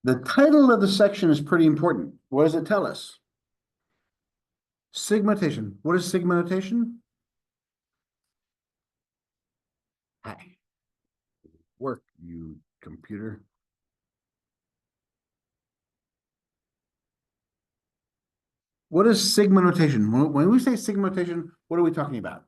The title of the section is pretty important. What does it tell us? Sigma notation. What is sigma notation? Hi. Work, you computer. What is sigma notation? When we say sigma notation, what are we talking about?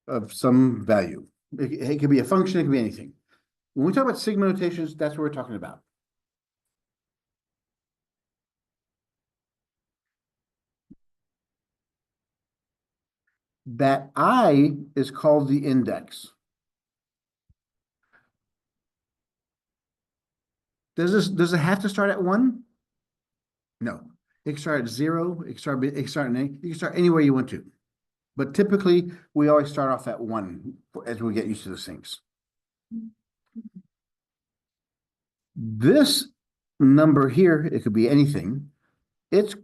Of some value. It could be a function, it could be anything. When we talk about sigma notations, that's what we're talking about. That I is called the index. Does it have to start at 1? No. It can start at 0, it can start at 8, you can start anywhere you want to. But typically, we always start off at 1 as we get used to those things. This number here, it could be anything. It's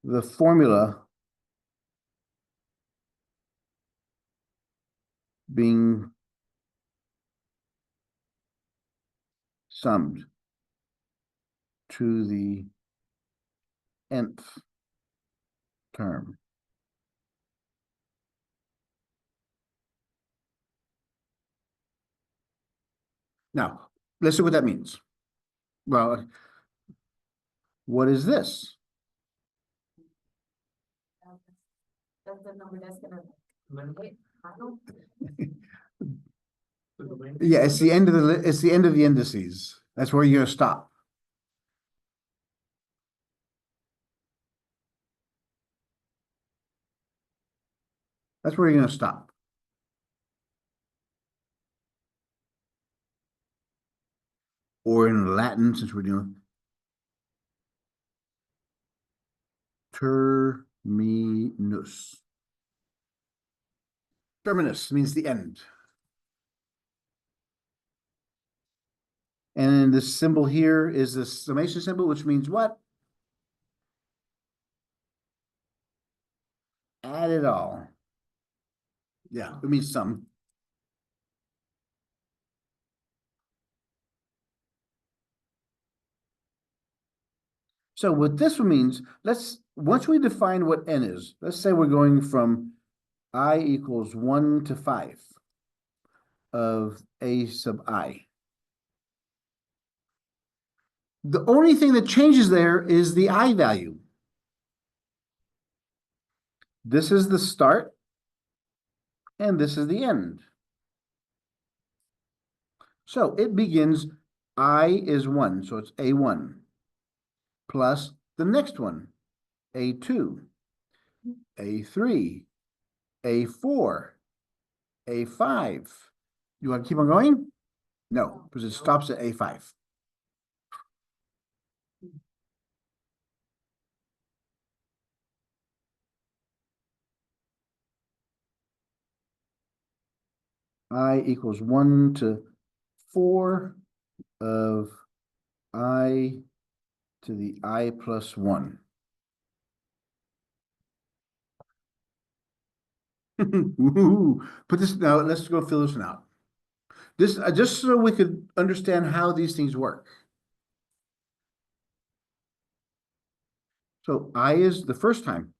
the formula being summed to the nth term. Now, let's see what that means. Well, what is this? That's the number that's gonna. Yeah, it's the end of the indices. That's where you're gonna stop. That's where you're gonna stop. Or in Latin, since we're doing terminus. Terminus means the end. And this symbol here is the summation symbol, which means what? Add it all. Yeah, it means sum. So what this means, once we define what n is, let's say we're going from I equals 1 to 5 of a sub I. The only thing that changes there is the I value. This is the start, and this is the end. So it begins, I is 1, so it's A1, plus the next one, A2, A3, A4, A5. You want to keep on going? No, because it stops at A5. I equals 1 to 4 of I to the I plus 1. Put this now, let's go fill this one out. This just so we could understand how these things work. So I is the first time.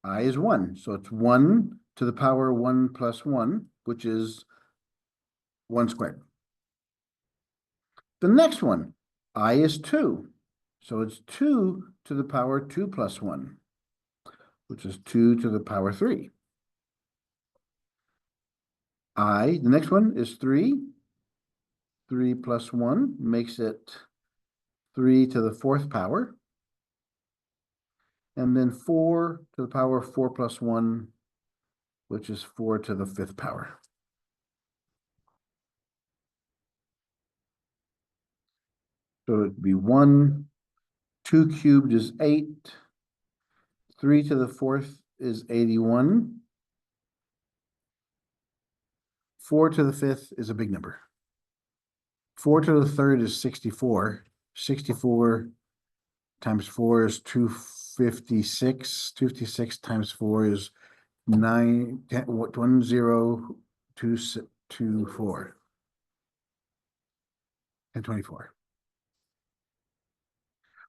I is 1. So it's 1 to the power 1 plus 1, which is 1 squared. The next one, I is 2. So it's 2 to the power 2 plus 1, which is 2 to the power 3. The next one is 3. 3 plus 1 makes it 3 to the 4th power. And then 4 to the power 4 plus 1, which is 4 to the 5th power. So it'd be 1, 2 cubed is 8, 3 to the 4th is 81, 4 to the 5th is a big number. 4 to the 3rd is 64. 64 times 4 is 256. 256 times 4 is 9, 10, 1024. And 24.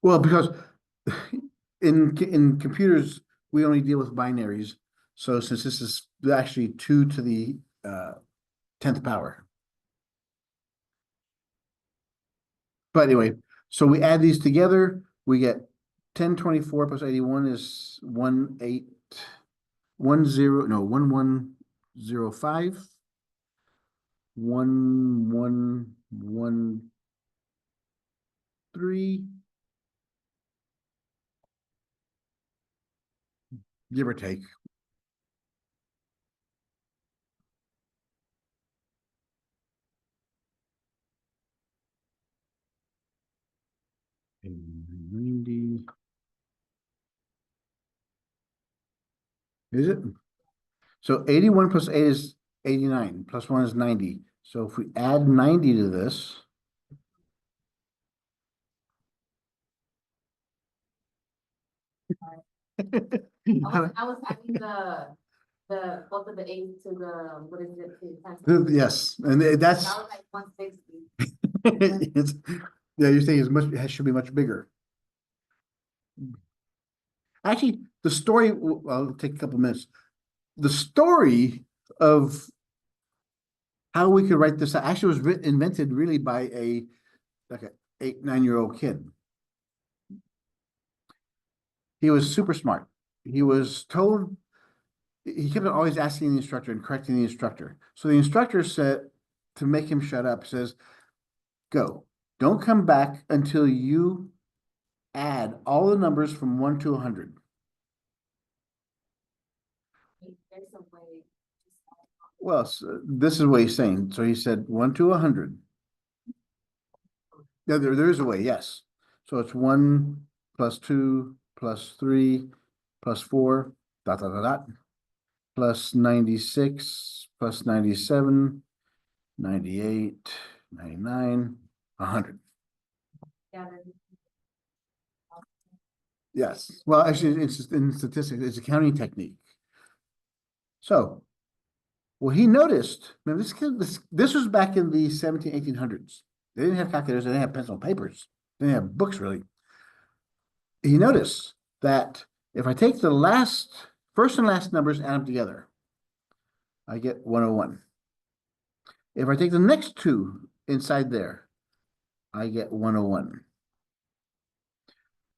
Well, because in computers, we only deal with binaries. So since this is actually 2 to the 10th power. But anyway, so we add these together, we get 1024 plus 81 is 1105. 1113, give or take. Is it? So 81 plus 8 is 89, plus 1 is 90. So if we add 90 to this, I was adding both of the eights to the, what is it? to times- yes, and that's That was like 160. it's, yeah, you're saying it should be much bigger. Actually, the story, I'll take a couple minutes. The story of how we could write this actually was invented really by like a 8, 9-year-old kid. He was super smart. He was told, he kept always asking the instructor and correcting the instructor. So the instructor said, to make him shut up, says, go. Don't come back until you add all the numbers from 1 to 100. There's a way. Well, so this is what he's saying. So he said 1 to 100. Yeah, there is a way, yes. So it's 1 plus 2 plus 3 plus 4, dot, dot, dot, dot, plus 96 plus 97, 98, 99, 100. Yeah, Yes. Well, actually, it's just in statistics, it's a counting technique. So, well, he noticed, man, this was back in the 1800s. They didn't have calculators, they didn't have pencil and papers, they didn't have books really. He noticed that if I take the first and last numbers, add them together, I get 101. If I take the next two inside there, I get 101.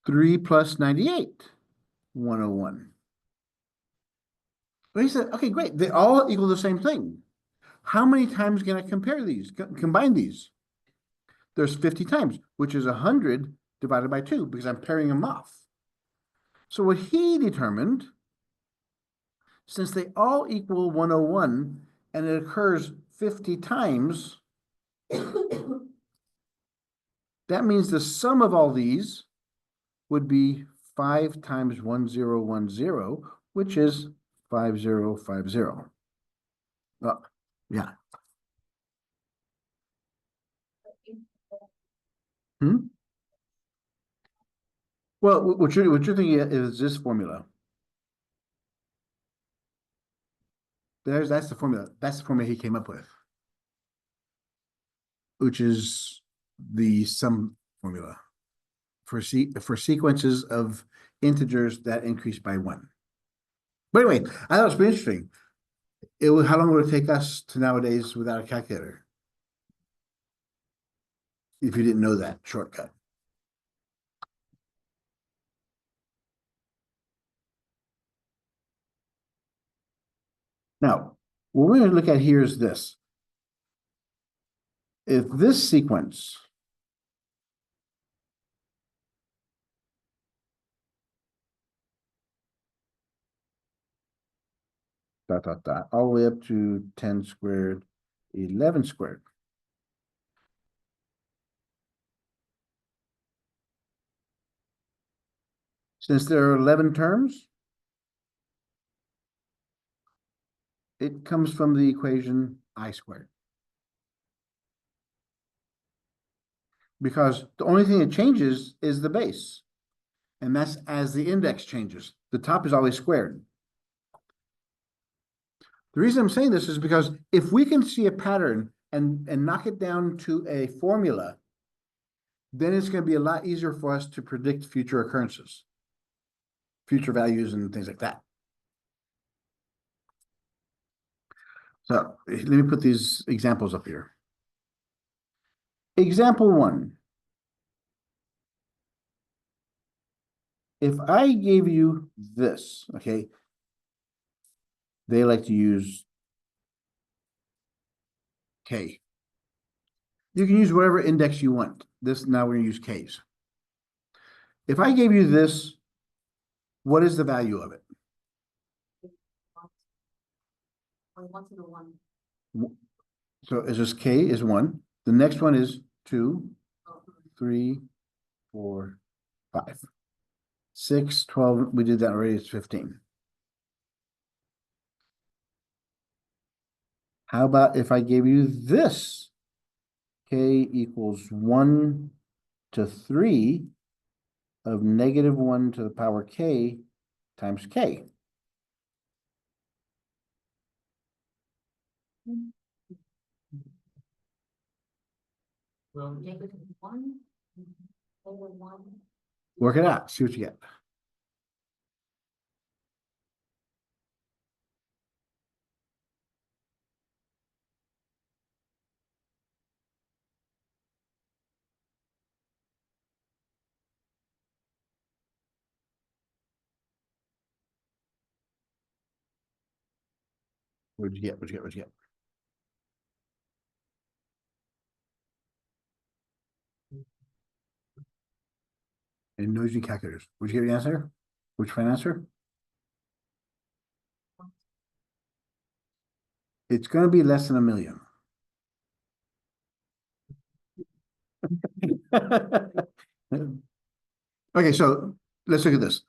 3 plus 98, 101. But he said, okay, great. They all equal the same thing. How many times can I compare these, combine these? There's 50 times, which is 100 divided by 2, because I'm pairing them off. So what he determined, since they all equal 101, and it occurs 50 times, that means the sum of all these would be 5 times 1010, which is 5050. Yeah. Hmm? Well, what you're thinking is this formula. That's the formula. That's the formula he came up with, which is the sum formula for sequences of integers that increase by 1. But anyway, I thought it was pretty interesting. How long would it take us to nowadays without a calculator? If you didn't know that shortcut. Now, what we're going to look at here is this. If this sequence dot, dot, dot, all the way up to 10 squared, 11 squared. Since there are 11 terms, it comes from the equation I squared. Because the only thing that changes is the base. And that's as the index changes. The top is always squared. The reason I'm saying this is because if we can see a pattern and knock it down to a formula, then it's going to be a lot easier for us to predict future occurrences, future values and things like that. So let me put these examples up here. Example 1. If I gave you this, okay, they like to use K. You can use whatever index you want. Now we're going to use K's. If I gave you this, what is the value of it? 1 to the 1. So is this K is 1. The next one is 2, 3, 4, 5, 6, 12. We did that already. It's 15. How about if I gave you this? K equals 1 to 3 of -1 to the power K times K. -1 over 1. Work it out. See what you get. What'd you get? What'd you get? What'd you get? And noisy calculators. Would you get the answer? Which fine answer? It's going to be less than 1 million. Okay, so let's look at this.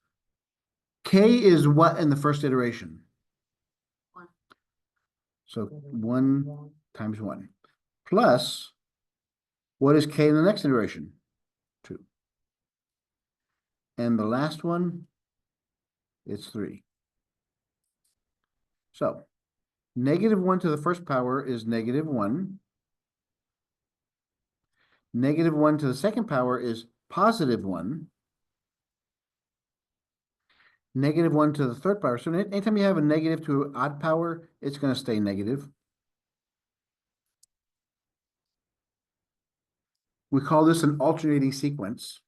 K is what in the first iteration? 1. So 1 times 1 plus what is K in the next iteration? 2. And the last one, it's 3. So -1 to the first power is -1. -1 to the second power is +1. -1 to the third power. So anytime you have a negative to an odd power, it's going to stay negative. We call this an alternating sequence.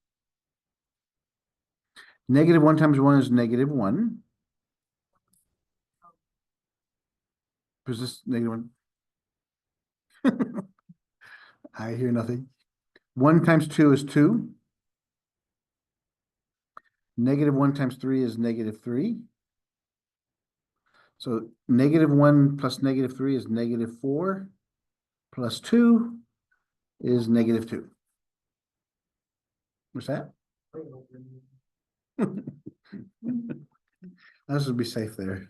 -1 times 1 is -1. Is this -1? I hear nothing. 1 times 2 is 2. -1 times 3 is -3. So -1 plus -3 is -4. Plus 2 is -2. What's that? This would be safe there.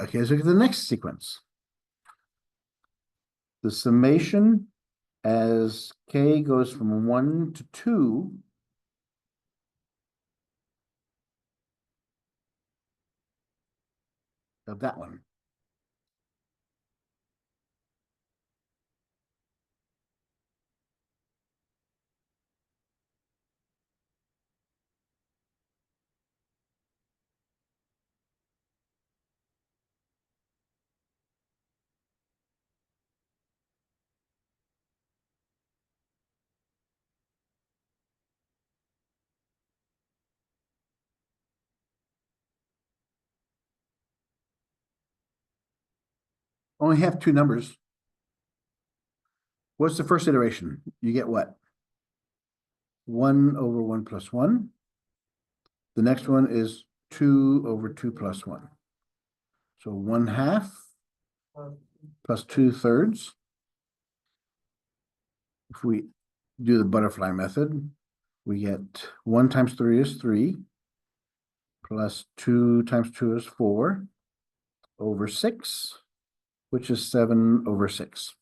Okay, let's look at the next sequence. The summation as K goes from 1 to 2 of that one. Only have 2 numbers. What's the first iteration? You get what? 1 over 1 plus 1. The next one is 2 over 2 plus 1. So 1/2 plus 2/3. If we do the butterfly method, we get 1 times 3 is 3, plus 2 times 2 is 4, over 6, which is 7 over 6.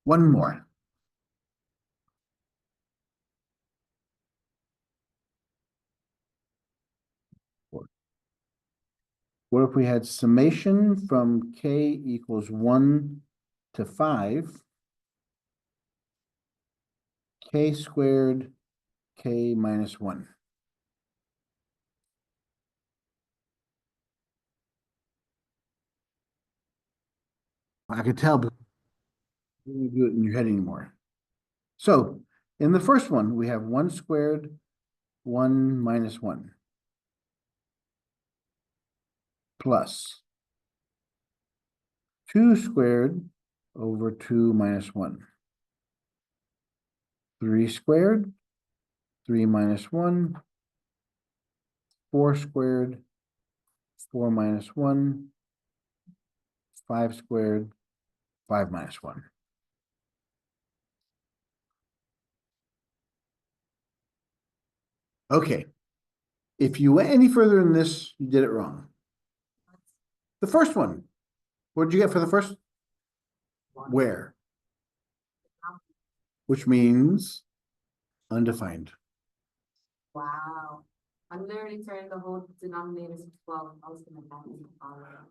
One more. What if we had summation from k equals 1 to 5, k squared, k minus 1? I could tell, but you don't do it in your head anymore. So in the first one, we have 1 squared, 1 minus 1 plus 2 squared over 2 minus 1. 3 squared, 3 minus 1, 4 squared, 4 minus 1, 5 squared, 5 minus 1. Okay. If you went any further in this, you did it wrong. The first one, what did you get for the first? Where? Which means undefined. Wow. I'm literally turning the whole denominator to 12. I was gonna have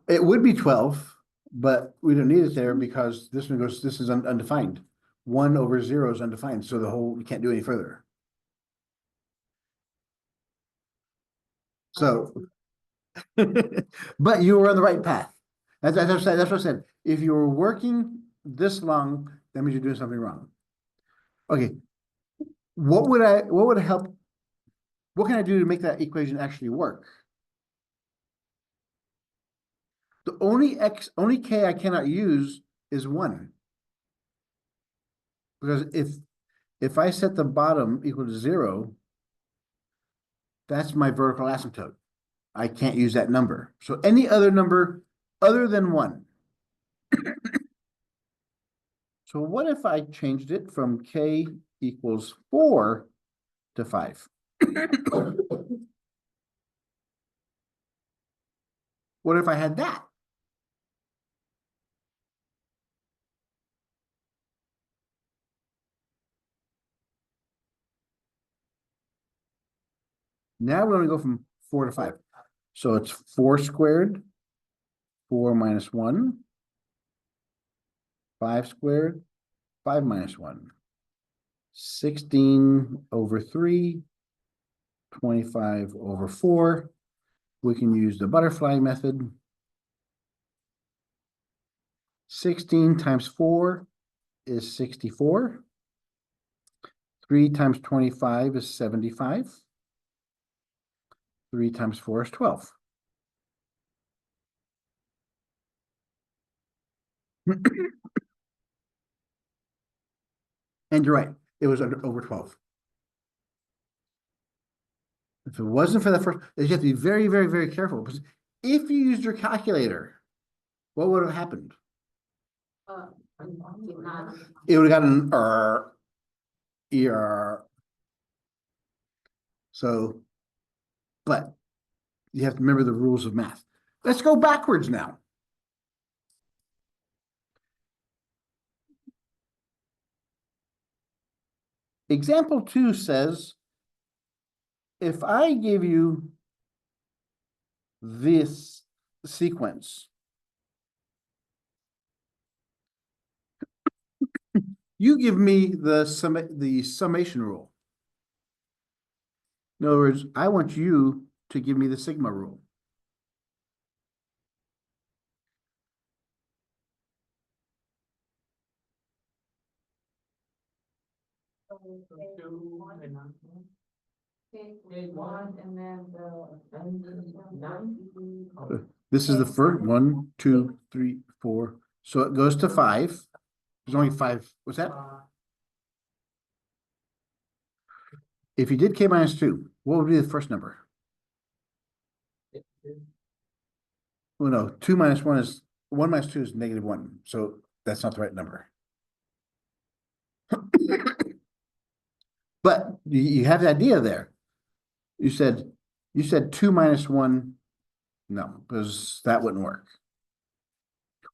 It would be 12, but we don't need it there because this one goes, this is undefined. 1 over 0 is undefined, so the whole, we can't do any further. So, but you were on the right path. That's what I said. If you were working this long, that means you're doing something wrong. Okay. What would help? What can I do to make that equation actually work? The only k I cannot use is 1. Because if I set the bottom equal to 0, that's my vertical asymptote. I can't use that number. So any other number other than 1. So what if I changed it from k equals 4 to 5? What if I had that? Now we're going to go from 4 to 5. So it's 4 squared, 4 minus 1, 5 squared, 5 minus 1, 16 over 3, 25 over 4. We can use the butterfly method. 16 times 4 is 64. 3 times 25 is 75. 3 times 4 is 12. And you're right, it was over 12. If it wasn't for the first, you have to be very, very, very careful. Because if you used your calculator, what would have happened? It would have gotten an ER. So, but you have to remember the rules of math. Let's go backwards now. Example 2 says, if I give you this sequence, you give me the summation rule. In other words, I want you to give me the sigma rule. This is the first 1, 2, 3, 4. So it goes to 5. There's only 5. What's that? If you did k minus 2, what would be the first number? Well, no, 2 minus 1 is 1 minus 2 is -1. So that's not the right number. But you have the idea there. You said 2 minus 1. No, because that wouldn't work.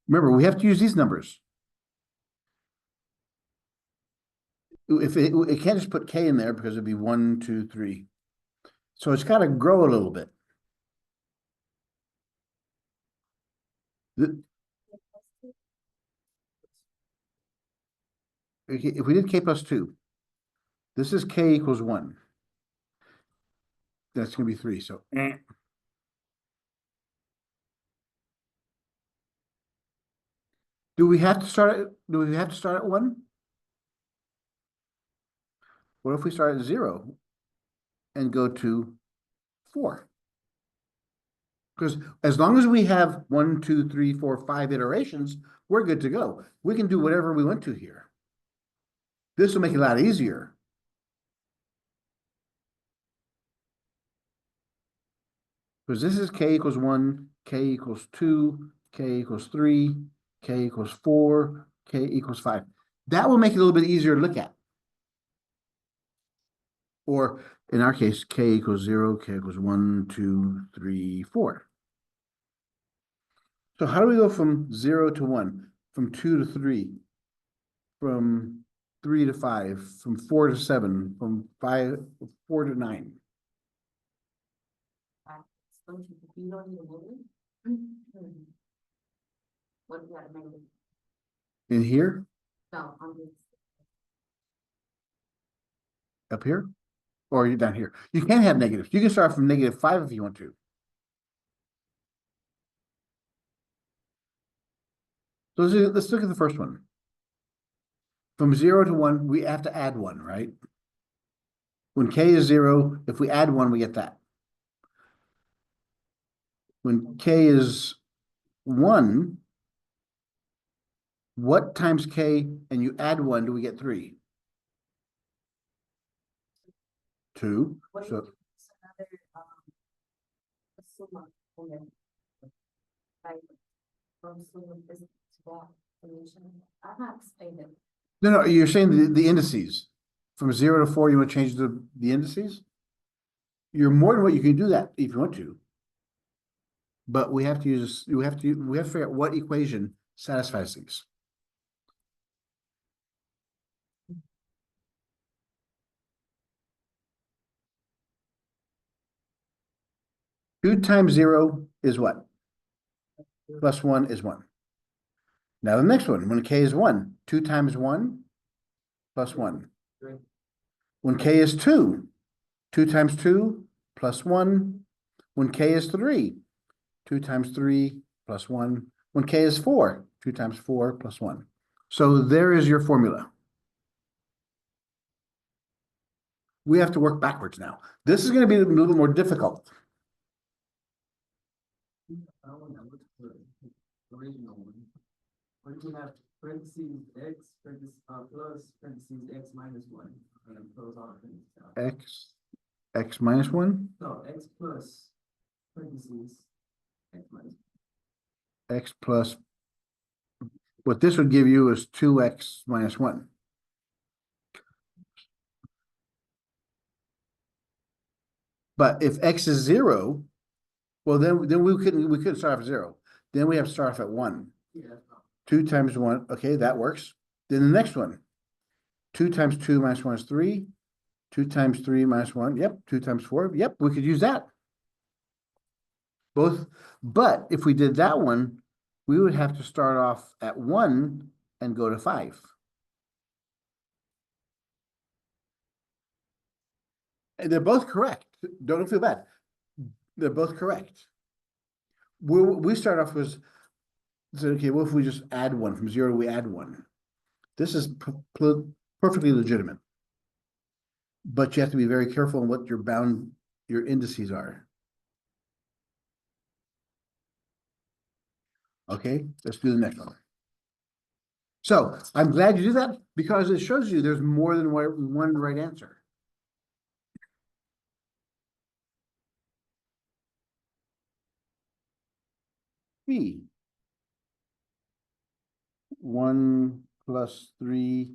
Remember, we have to use these numbers. if it can't just put K in there because it'd be 1, 2, 3. So it's got to grow a little bit. If we did K plus 2, this is K equals 1. That's going to be 3. So do we have to start at 1? What if we start at 0 and go to 4? Because as long as we have 1, 2, 3, 4, 5 iterations, we're good to go. We can do whatever we want to here. This will make it a lot easier. Because this is K equals 1, K equals 2, K equals 3, K equals 4, K equals 5. That will make it a little bit easier to look at. Or in our case, K equals 0, K equals 1, 2, 3, 4. So how do we go from 0 to 1, from 2 to 3, from 3 to 5, from 4 to 7, from 4 to 9? You don't need a movie? What do you got to make? In here? No, I'm just. Up here? Or you down here? You can have negatives. You can start from -5 if you want to. So let's look at the first one. From 0 to 1, we have to add 1, right? When K is 0, if we add 1, we get that. When K is 1, what times K and you add 1 do we get 3? 2. What do So you do? It's another, summa, and then, like, from summa this to that relation. I'm not explaining it. no, you're saying the indices. From 0 to 4, you want to change the indices? You're more than what you can do that if you want to. But we have to figure out what equation satisfies these. Two times 0 is what? Plus 1 is 1. Now the next one, when K is 1, 2 times 1 plus 1. When K is 2, 2 times 2 plus 1. When K is 3, 2 times 3 plus 1. When K is 4, 2 times 4 plus 1. So there is your formula. We have to work backwards now. This is going to be a little bit more difficult. Original one. Where you have parentheses x plus parentheses x minus 1 and close all the parentheses out. X minus 1? No, x plus parentheses x minus. X plus, what this would give you is 2x minus 1. But if x is 0, well, then we couldn't start off at 0. Then we have to start off at 1. Yeah. 2 times 1, okay, that works. Then the next one, 2 times 2 minus 1 is 3. 2 times 3 minus 1, yep. 2 times 4, yep, we could use that. Both, but if we did that one, we would have to start off at 1 and go to 5. And they're both correct. Don't feel bad. They're both correct. We start off with, so, okay, what if we just add 1? From 0, we add 1. This is perfectly legitimate. But you have to be very careful on what your indices are. Okay, let's do the next one. So I'm glad you did that because it shows you there's more than one right answer. B. 1 plus 3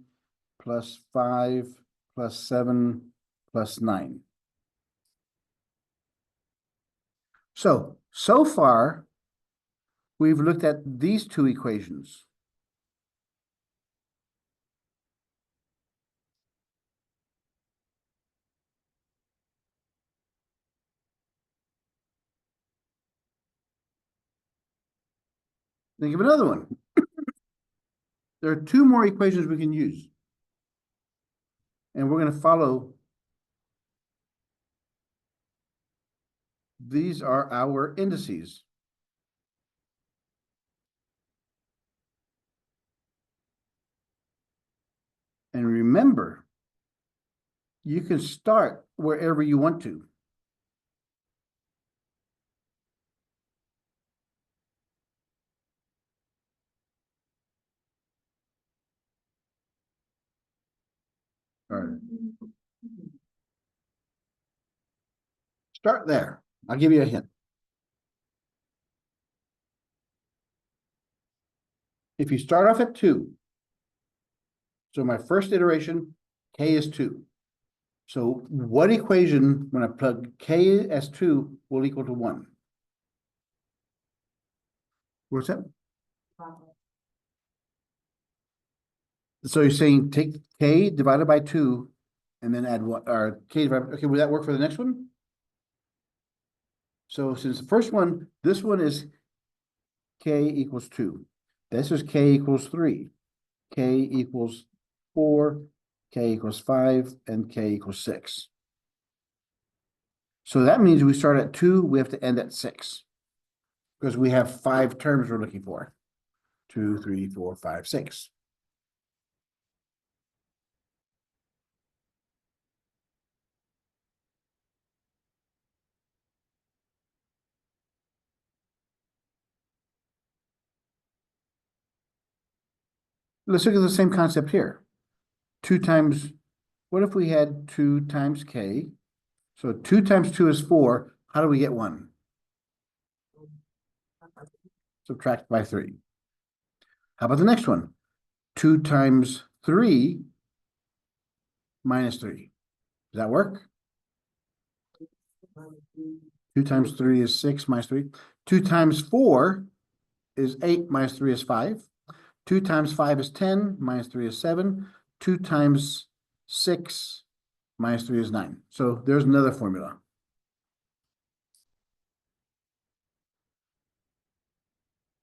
plus 5 plus 7 plus 9. So far, we've looked at these 2 equations. Think of another one. There are two more equations we can use. And we're going to follow. These are our indices. And remember, you can start wherever you want to. All right. Start there. I'll give you a hint. If you start off at 2, so my first iteration, k is 2. So what equation, when I plug k as 2, will equal to 1? What's that? So you're saying take k divided by 2 and then add what, or k divided, okay, will that work for the next one? So since the first one, this one is k equals 2. This is k equals 3. K equals 4, k equals 5, and k equals 6. So that means we start at 2, we have to end at 6. Because we have 5 terms we're looking for. 2, 3, 4, 5, 6. Let's look at the same concept here. 2 times, what if we had 2 times k? So 2 times 2 is 4. How do we get 1? Subtract by 3. How about the next one? 2 times 3 minus 3. Does that work? 2 times 3 is 6 minus 3. 2 times 4 is 8 minus 3 is 5. 2 times 5 is 10 minus 3 is 7. 2 times 6 minus 3 is 9. So there's another formula.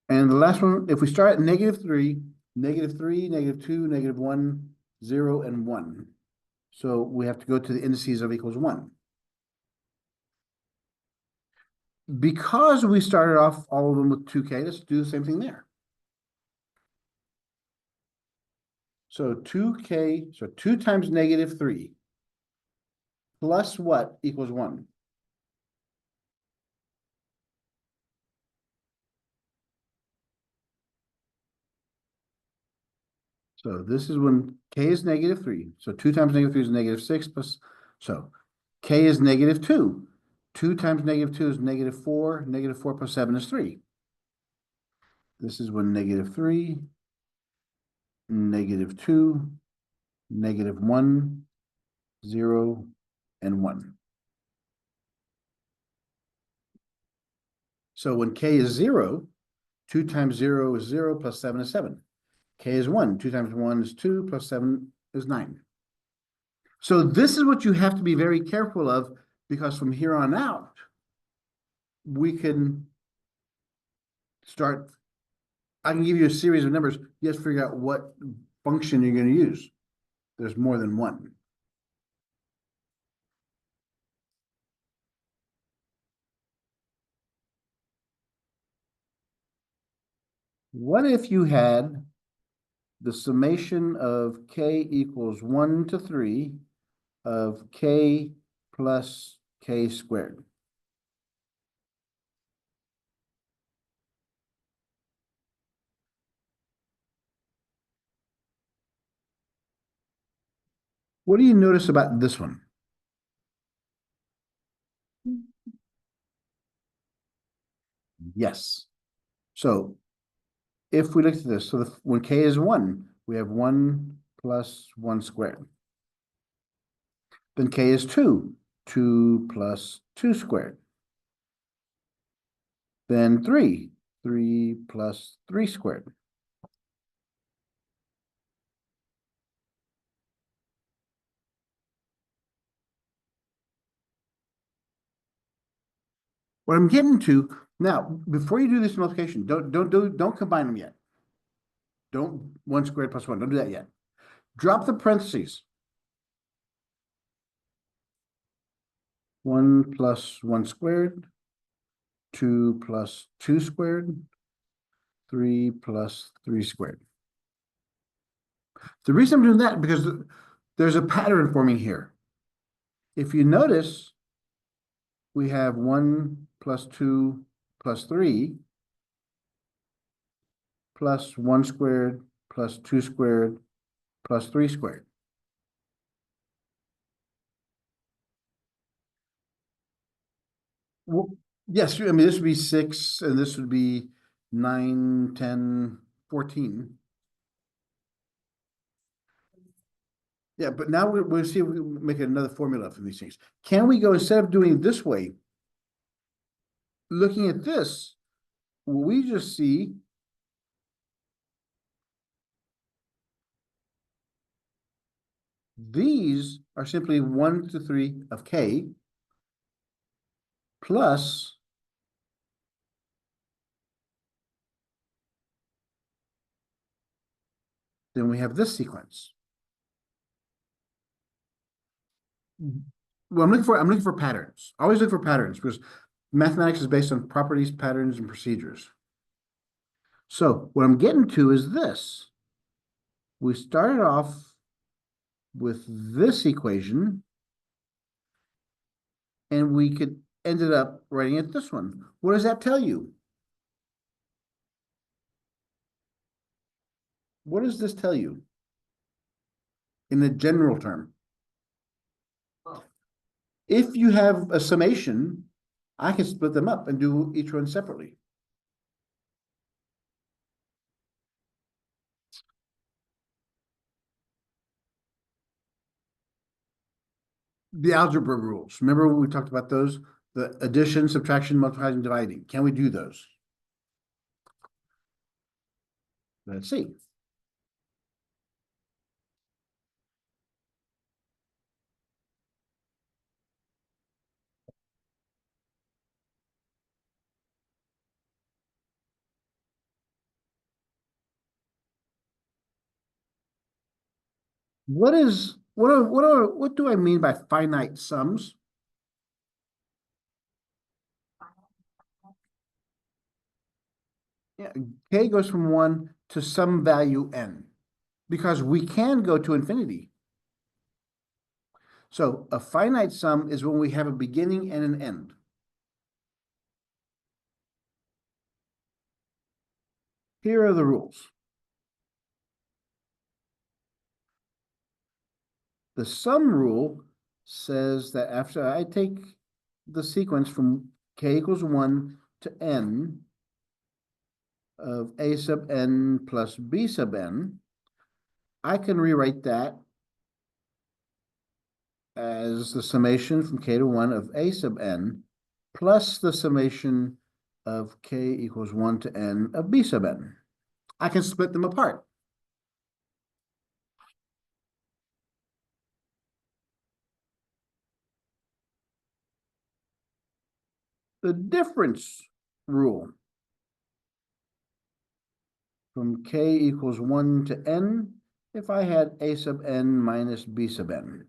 And the last one, if we start at -3, -3, -2, -1, 0, and 1. So we have to go to the indices of equals 1. Because we started off all of them with 2k, let's do the same thing there. So 2k, so 2 times -3 plus what equals 1? So this is when k is -3. So 2 times -3 is -6 plus, so k is -2. 2 times -2 is -4. -4 plus 7 is 3. This is when -3, -2, -1, 0, and 1. So when k is 0, 2 times 0 is 0 plus 7 is 7. K is 1. 2 times 1 is 2 plus 7 is 9. So this is what you have to be very careful of, because from here on out, we can start, I can give you a series of numbers. You have to figure out what function you're going to use. There's more than one. What if you had the summation of k equals 1 to 3 of k plus k squared? What do you notice about this one? Yes. So if we look at this, so when k is 1, we have 1 plus 1 squared. Then k is 2, 2 plus 2 squared. Then 3, 3 plus 3 squared. What I'm getting to, Now, before you do this multiplication, don't combine them yet. Don't 1 squared plus 1, don't do that yet. Drop the parentheses. 1 plus 1 squared, 2 plus 2 squared, 3 plus 3 squared. The reason I'm doing that because there's a pattern forming here. If you notice, we have 1 plus 2 plus 3 plus 1 squared plus 2 squared plus 3 squared. Well, yes, I mean, this would be 6 and this would be 9, 10, 14. Yeah, but now we'll see if we can make another formula for these things. Can we go, instead of doing it this way, looking at this, we just see these are simply 1 to 3 of k plus then we have this sequence. Well, I'm looking for patterns. I always look for patterns because mathematics is based on properties, patterns, and procedures. So what I'm getting to is this. We started off with this equation, and we could ended up writing it this one. What does that tell you? What does this tell you in a general term? If you have a summation, I can split them up and do each one separately. The algebra rules. Remember when we talked about those? The addition, subtraction, multiplying, dividing. Can we do those? Let's see. What do I mean by finite sums? Yeah, k goes from 1 to some value n, because we can go to infinity. So a finite sum is when we have a beginning and an end. Here are the rules. The sum rule says that after I take the sequence from k equals 1 to n of a sub n plus b sub n, I can rewrite that as the summation from k to 1 of a sub n plus the summation of k equals 1 to n of b sub n. I can split them apart. The difference rule from k equals 1 to n if I had a sub n minus b sub n.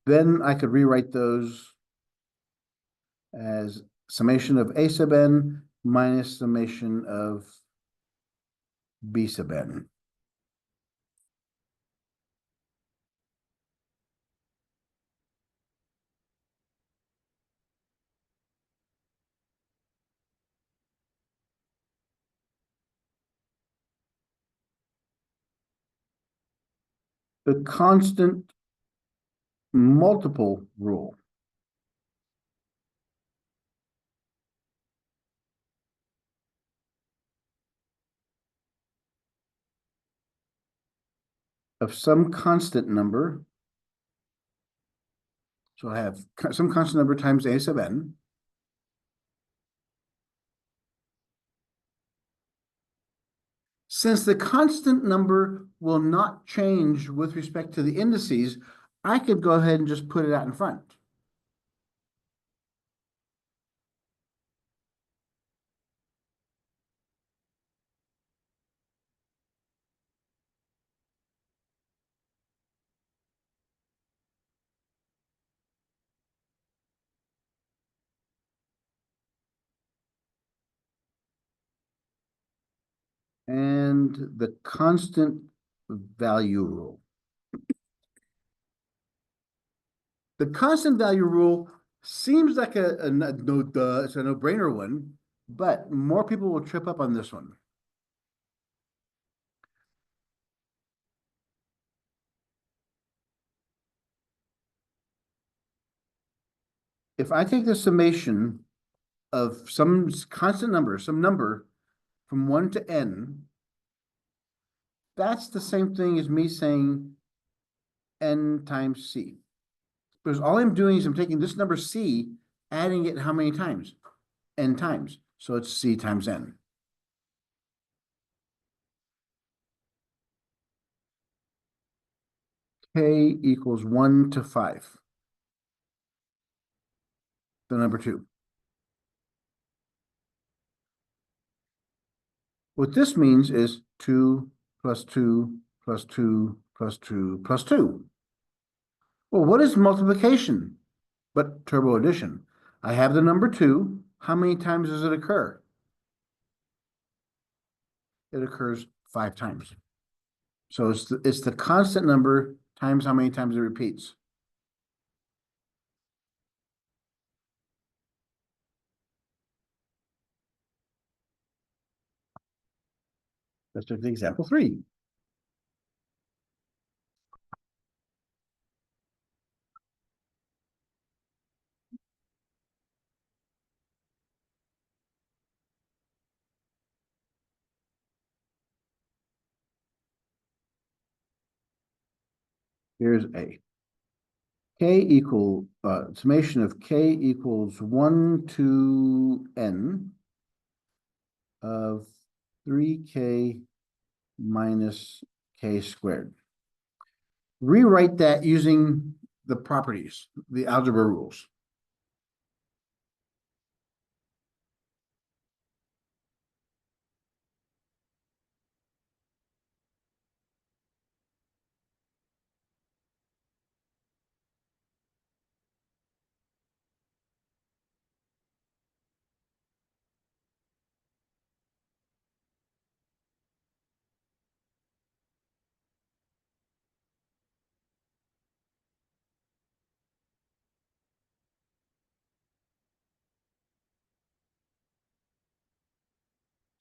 Then I could rewrite those as summation of a sub n minus summation of b sub n. The constant multiple rule. Of some constant number. So I have some constant number times a sub n. Since the constant number will not change with respect to the indices, I could go ahead and just put it out in front. and the constant value rule. The constant value rule seems like it's a no-brainer one, but more people will trip up on this one. If I take the summation of some constant number, some number from 1 to n, that's the same thing as me saying n times c. Because all I'm doing is I'm taking this number c, adding it how many times? N times. So it's c times n. K equals 1 to 5. The number 2. What this means is 2 plus 2 plus 2 plus 2 plus 2. Well, what is multiplication but turbo addition? I have the number 2. How many times does it occur? It occurs 5 times. So it's the constant number times how many times it repeats. Let's take the example 3. Here's A. Summation of K equals 1 to n of 3K minus K squared. Rewrite that using the properties, the algebra rules.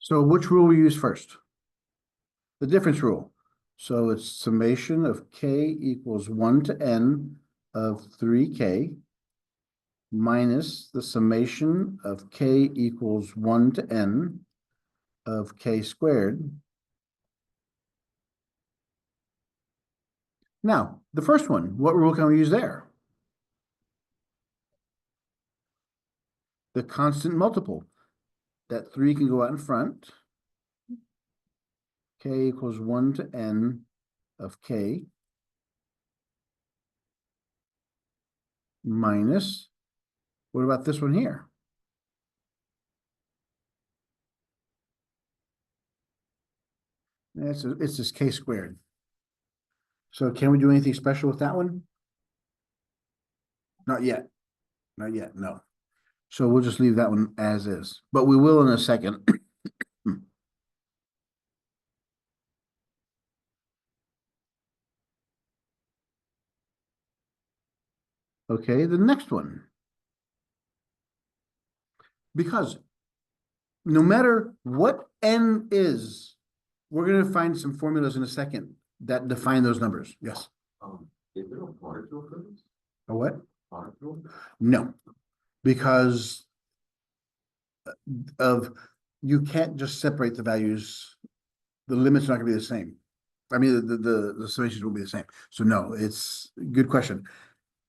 So which rule we use first? The difference rule. So it's summation of K equals 1 to n of 3K minus the summation of K equals 1 to n of K squared. Now, the first one, what rule can we use there? The constant multiple. That 3 can go out in front. K equals 1 to n of K minus, what about this one here? It's just K squared. So can we do anything special with that one? Not yet. Not yet, no. So we'll just leave that one as is, but we will in a second. Okay, the next one. Because no matter what n is, we're going to find some formulas in a second that define those numbers. Yes. Is there a product rule for this? A what? Product rule? No, because of you can't just separate the values. The limits are not going to be the same. I mean, the summations will be the same. So no, it's a good question.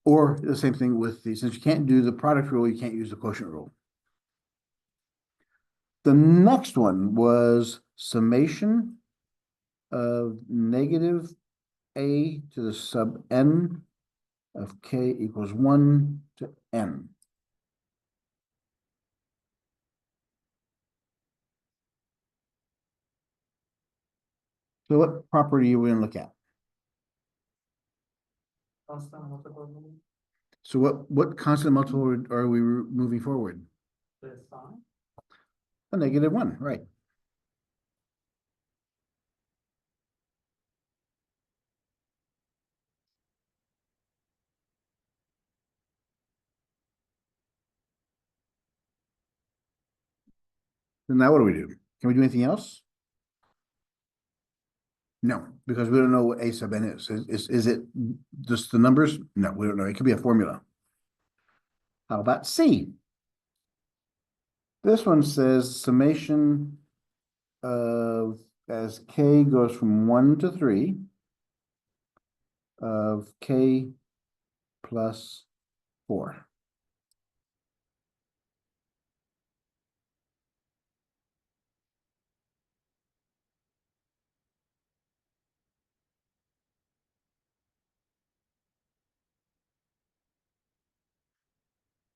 Or the same thing with since you can't do the product rule, you can't use the quotient rule. The next one was summation of negative a to the sub n of K equals 1 to n. So what property are we going to look at? Constant multiple rule, So what constant multiple are we moving forward? the sign. A -1, right? So now what do we do? Can we do anything else? No, because we don't know what a sub n is. Is it just the numbers? No, we don't know. It could be a formula. How about C? This one says summation of as k goes from 1 to 3 of k plus 4.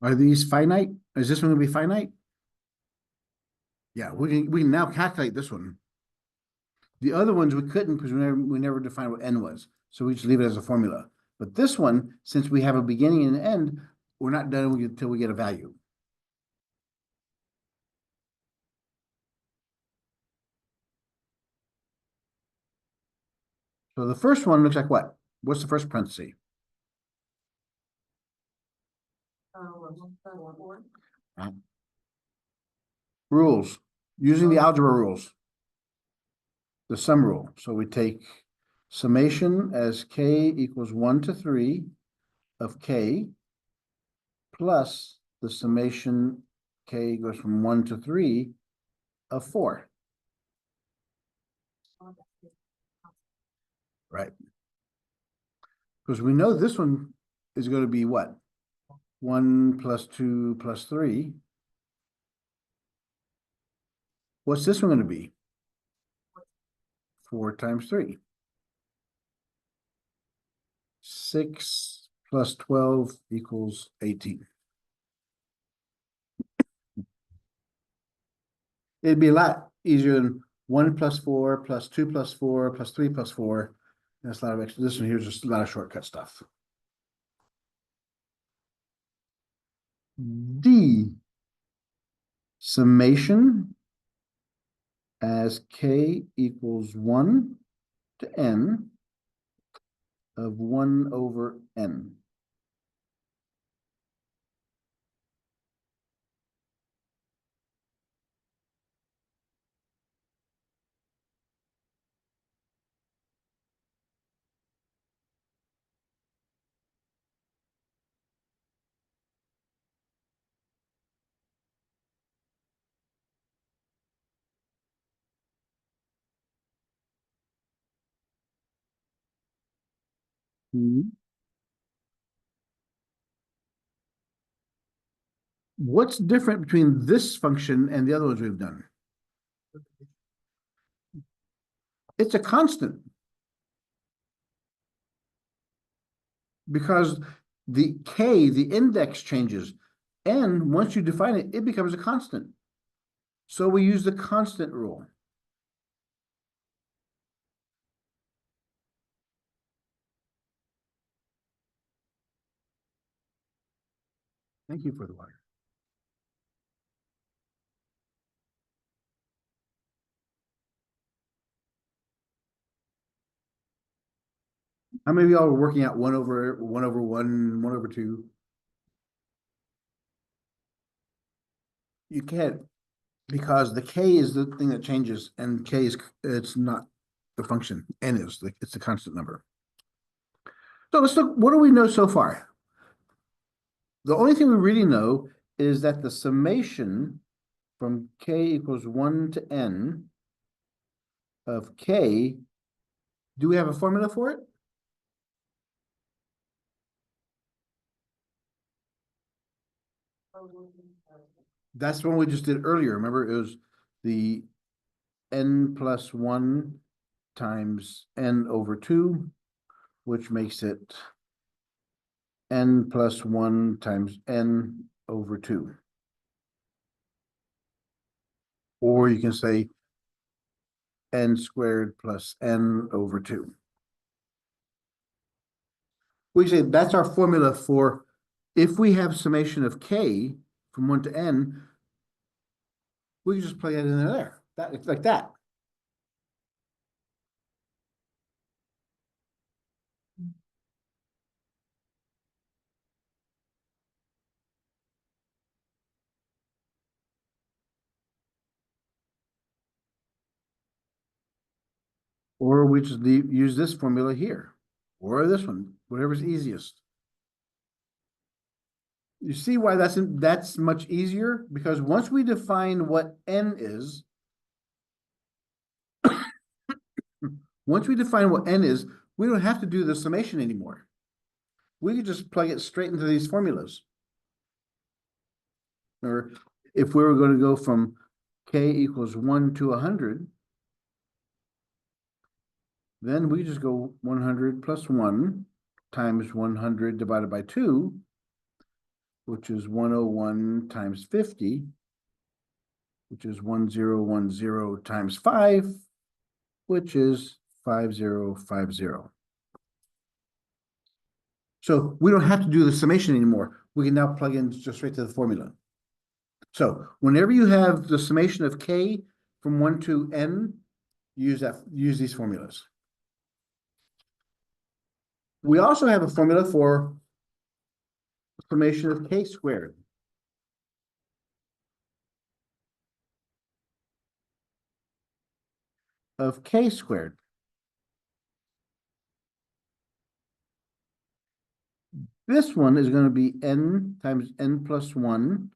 Are these finite? Is this one gonna be finite? Yeah, we can now calculate this one. The other ones we couldn't because we never defined what n was. So we just leave it as a formula. But this one, since we have a beginning and an end, we're not done until we get a value. So the first one looks like what? What's the first parenthesis? Rules, using the algebra rules. The sum rule. So we take summation as k equals 1 to 3 of k plus the summation k goes from 1 to 3 of 4. Right. Because we know this one is going to be what? 1 plus 2 plus 3. What's this one going to be? 4 times 3. 6 plus 12 equals 18. It'd be a lot easier than 1 plus 4 plus 2 plus 4 plus 3 plus 4. That's a lot of extra. This one here is just a lot of shortcut stuff. D, summation as k equals 1 to n of 1 over n. What's different between this function and the other ones we've done? It's a constant. Because the k, the index changes. And once you define it, it becomes a constant. So we use the constant rule. Thank you for the water. How many of y'all are working out 1 over 1 over 1, 1 over 2? You can't, because the k is the thing that changes, and k is it's not the function. N is it's the constant number. So let's look. What do we know so far? The only thing we really know is that the summation from k equals 1 to n of k. Do we have a formula for it? That's the one we just did earlier. Remember, it was the n plus 1 times n over 2, which makes it n plus 1 times n over 2. Or you can say n squared plus n over 2. We say that's our formula for if we have summation of k from 1 to n, we can just plug it in there. That it's like that. Or we just use this formula here, or this one, whatever's easiest. You see why that's much easier? Because once we define what n is, once we define what n is, we don't have to do the summation anymore. We could just plug it straight into these formulas. Or if we were going to go from k equals 1 to 100, then we just go 100 plus 1 times 100 divided by 2, which is 101 times 50, which is 1010 times 5, which is 5050. So we don't have to do the summation anymore. We can now plug in just straight to the formula. So whenever you have the summation of k from 1 to n, use these formulas. We also have a formula for summation of k squared. Of k squared. This one is going to be n times n plus 1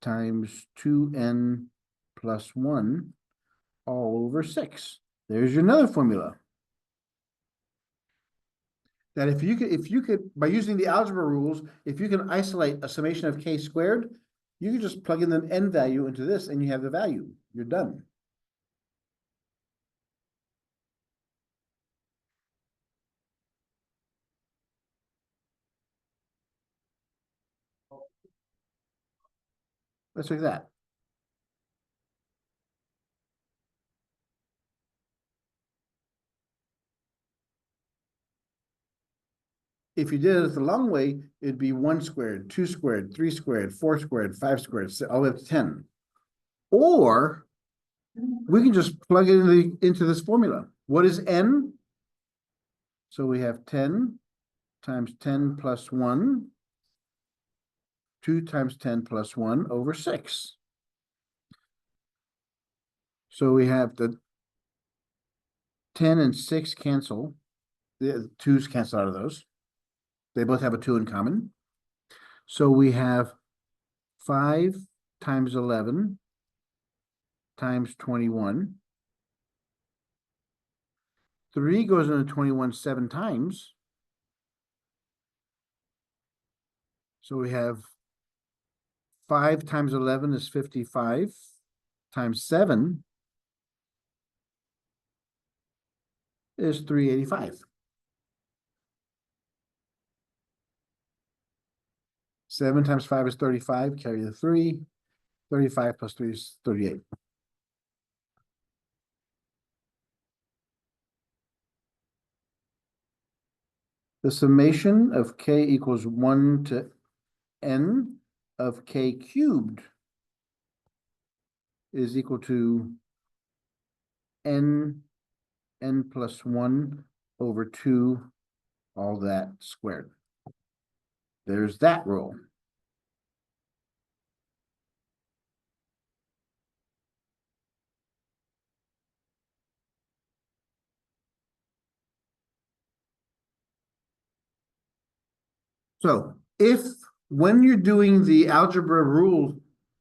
times 2n plus 1 all over 6. There's your another formula. That if you could, by using the algebra rules, if you can isolate a summation of k squared, you can just plug in the n value into this and you have the value. You're done. Let's look at that. If you did it the long way, it'd be 1 squared, 2 squared, 3 squared, 4 squared, 5 squared, all the way up to 10. Or we can just plug it into this formula. What is n? So we have 10 times 10 plus 1, 2 times 10 plus 1 over 6. So we have the 10 and 6 cancel. The 2's cancel out of those. They both have a 2 in common. So we have 5 times 11 times 21. 3 goes into 21 7 times. So we have 5 times 11 is 55 times 7 is 385. 7 times 5 is 35, carry the 3. 35 plus 3 is 38. The summation of k equals 1 to n of k cubed is equal to n plus 1 over 2, all that squared. There's that rule. So if when you're doing the algebra rule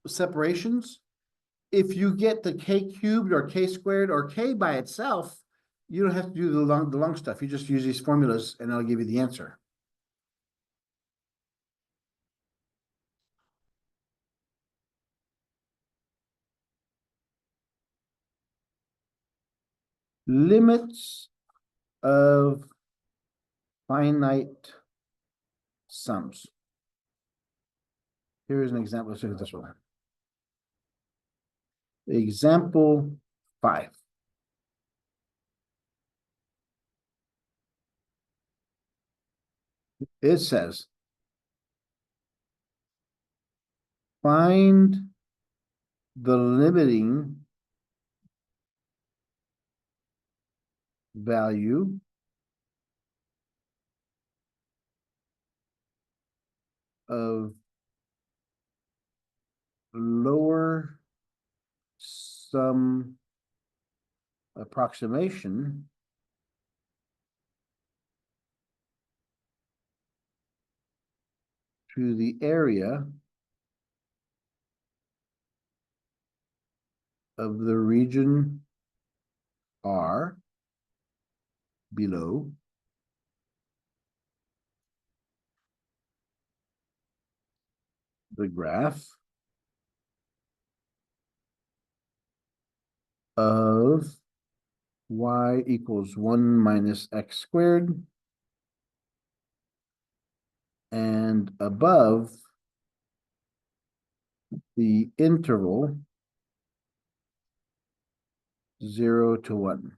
separations, if you get the k cubed or k squared or k by itself, you don't have to do the long stuff. You just use these formulas and I'll give you the answer. Limits of finite sums. Here's an example. Let's look at this one. Example 5. It says, find the limiting value of lower sum approximation to the area of the region R below the graph of y equals 1 minus x squared and above the interval 0 to 1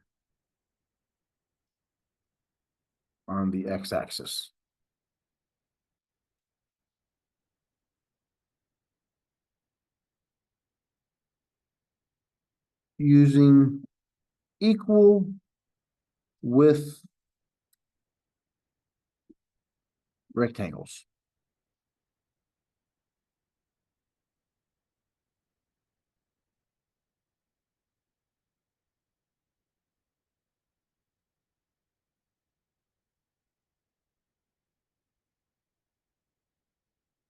on the x-axis. Using equal width rectangles.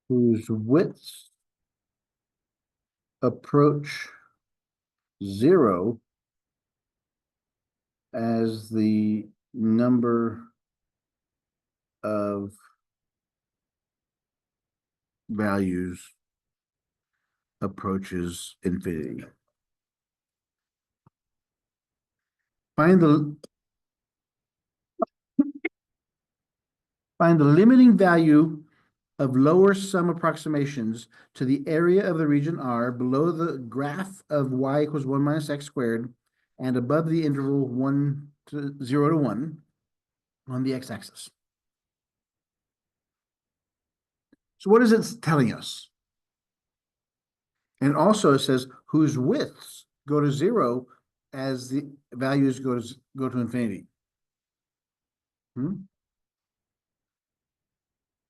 Whose widths approach 0 as the number of values approaches infinity. Find the limiting value of lower sum approximations to the area of the region R below the graph of y equals 1 minus x squared and above the interval 0 to 1 on the x-axis. So what is it telling us? And also it says whose widths go to 0 as the values go to infinity.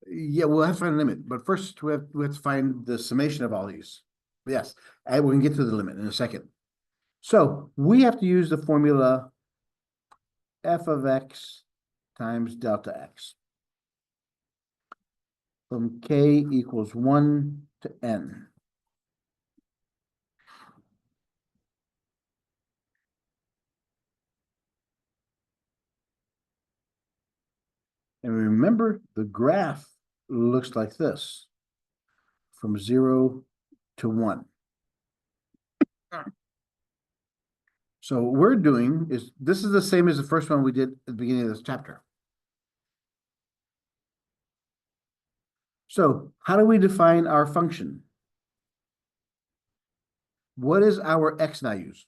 Yeah, we'll have to find a limit, but first we have to find the summation of all these. Yes, and we're gonna get to the limit in a second. So we have to use the formula f of x times delta x from k equals 1 to n. And remember, the graph looks like this, from 0 to 1. So what we're doing is, this is the same as the first one we did at the beginning of this chapter. So how do we define our function? What is our x values?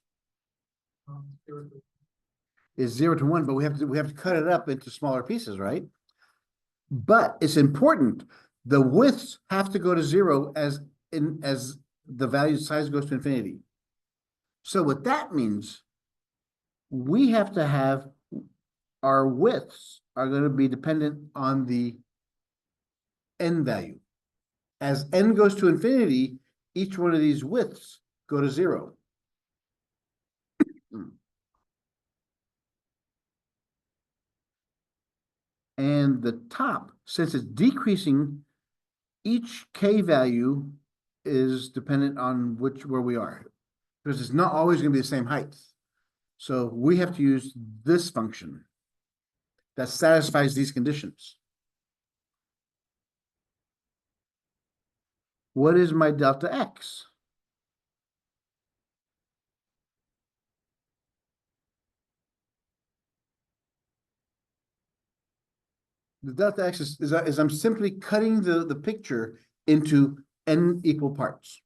Is 0 to 1, but we have to cut it up into smaller pieces, right? But it's important. The widths have to go to 0 as the value size goes to infinity. So what that means, we have to have our widths are going to be dependent on the n value. As n goes to infinity, each one of these widths go to 0. And the top, since it's decreasing, each k value is dependent on where we are, because it's not always going to be the same height. So we have to use this function that satisfies these conditions. What is my delta x? The delta x is I'm simply cutting the picture into n equal parts.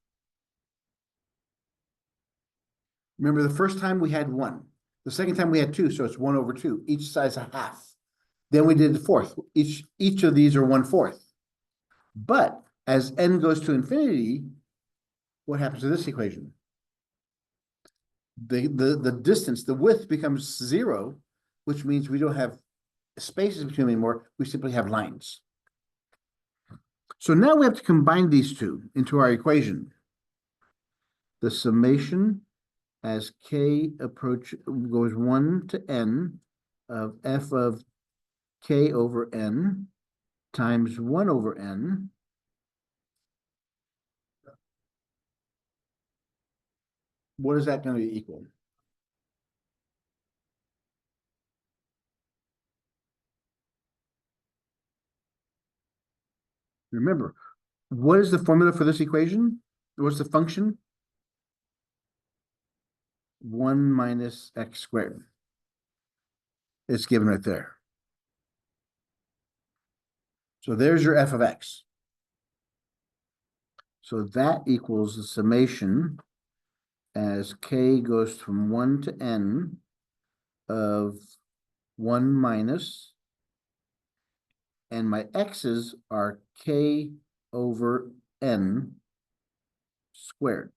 Remember, the first time we had 1. The second time we had 2, so it's 1 over 2. Each side's a half. Then we did the fourth. Each of these are 1/4. But as n goes to infinity, what happens to this equation? The distance, the width becomes 0, which means we don't have spaces between them anymore. We simply have lines. So now we have to combine these two into our equation. The summation as k goes 1 to n of f of k over n times 1 over n what is that gonna be equal? Remember, what is the formula for this equation? What's the function? 1 minus x squared. It's given right there. So there's your f of x. So that equals the summation as k goes from 1 to n of 1 minus, and my x's are k over n squared.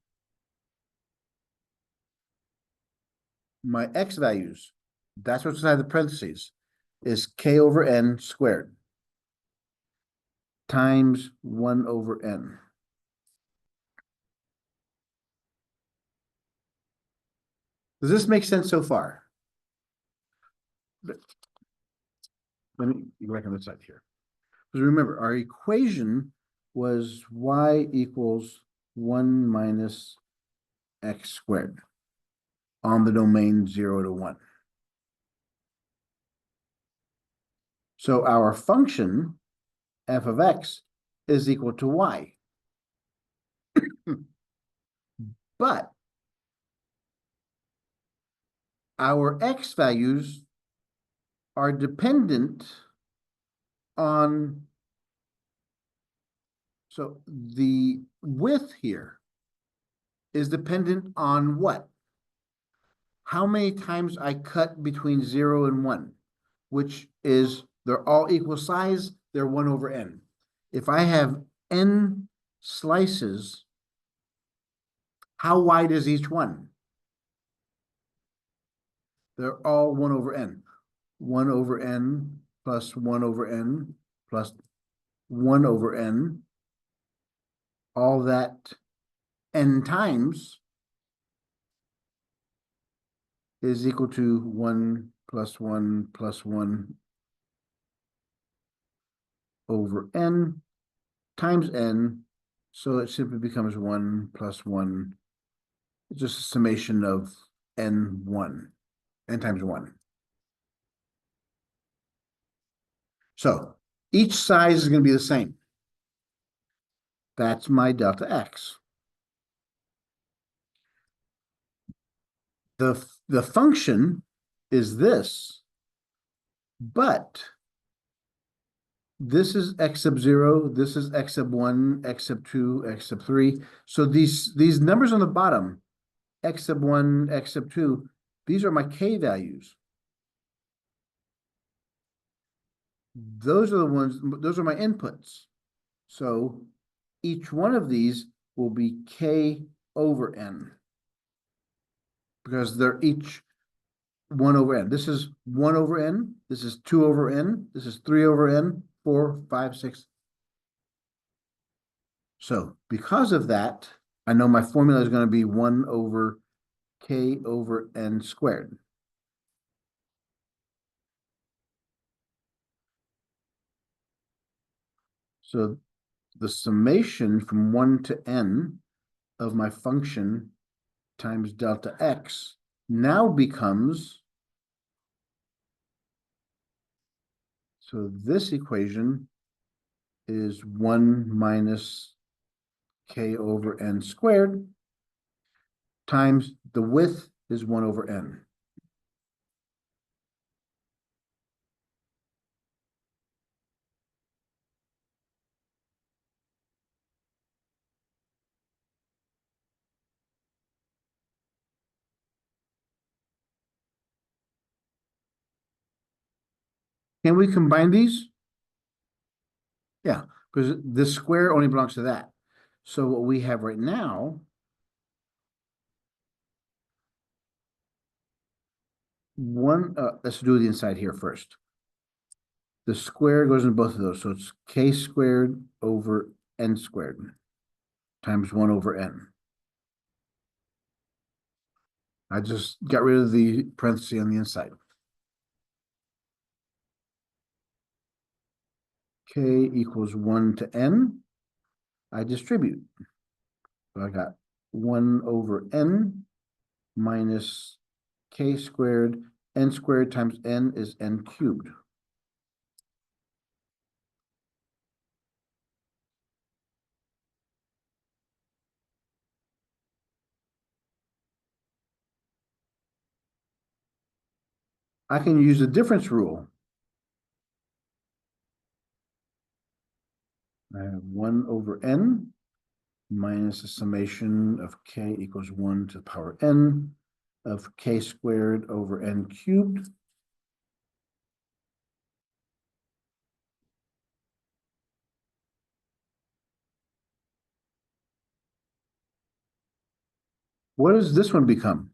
My x values, that's what's inside the parentheses, is k over n squared times 1 over n. Does this make sense so far? Let me go back on this side here. Because remember, our equation was y equals 1 minus x squared on the domain 0 to 1. So our function, f of x, is equal to y. But our x values are dependent on, so the width here is dependent on what? How many times I cut between 0 and 1, which is they're all equal size, they're 1 over n. If I have n slices, how wide is each one? They're all 1 over n. 1 over n plus 1 over n plus 1 over n. All that n times is equal to 1 plus 1 plus 1 over n times n. So it simply becomes 1 plus 1. It's just a summation of n1, n times 1. So each size is going to be the same. That's my delta x. The function is this, but this is x sub 0, this is x sub 1, x sub 2, x sub 3. So these numbers on the bottom, x sub 1, x sub 2, these are my k values. Those are the ones, those are my inputs. So each one of these will be k over n, because they're each 1 over n. This is 1 over n, this is 2 over n, this is 3 over n, 4, 5, 6. So because of that, I know my formula is going to be 1 over k over n squared. So the summation from 1 to n of my function times delta x now becomes, so this equation is 1 minus k over n squared times the width is 1 over n. Can we combine these? Yeah, because this square only belongs to that. So what we have right now, let's do the inside here first. The square goes in both of those, so it's k squared over n squared times 1 over n. I just got rid of the parenthesis on the inside. K equals 1 to n. I distribute. So I got 1 over n minus k squared, n squared times n is n cubed. I can use the difference rule. I have 1 over n minus the summation of k equals 1 to the power n of k squared over n cubed. What does this one become?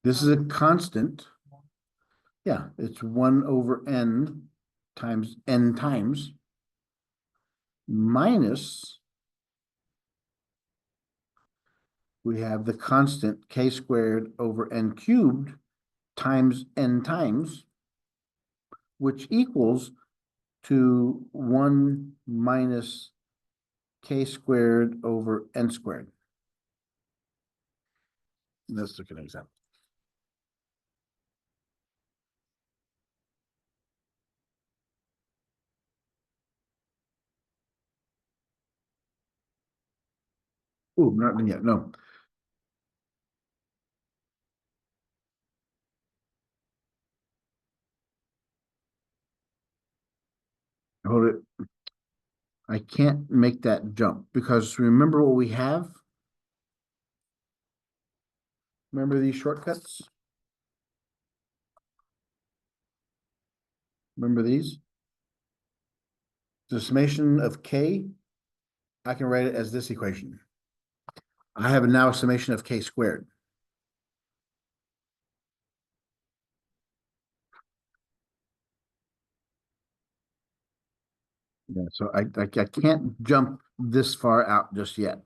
This is a constant. Yeah, it's 1 over n times minus, we have the constant k squared over n cubed times n times, which equals to 1 minus k squared over n squared. Let's look at an example. Oh, not yet, no. Hold it. I can't make that jump because remember what we have? Remember these shortcuts? Remember these? The summation of k, I can write it as this equation. I have now a summation of k squared. Yeah, so I can't jump this far out just yet,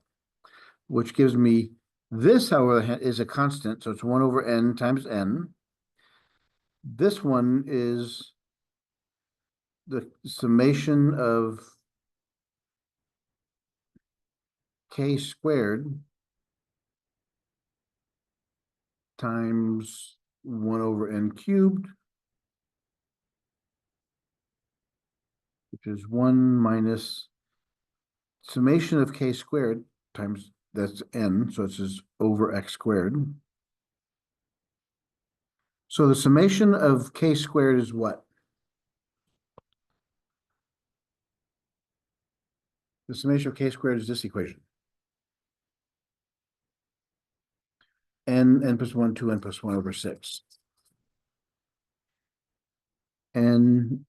which gives me this, however, is a constant, so it's 1 over n times n. This one is the summation of k squared times 1 over n cubed, which is 1 minus summation of k squared times, that's n, so it's just over x squared. So the summation of k squared is what? The summation of k squared is this equation. N plus 1, 2n plus 1 over 6. N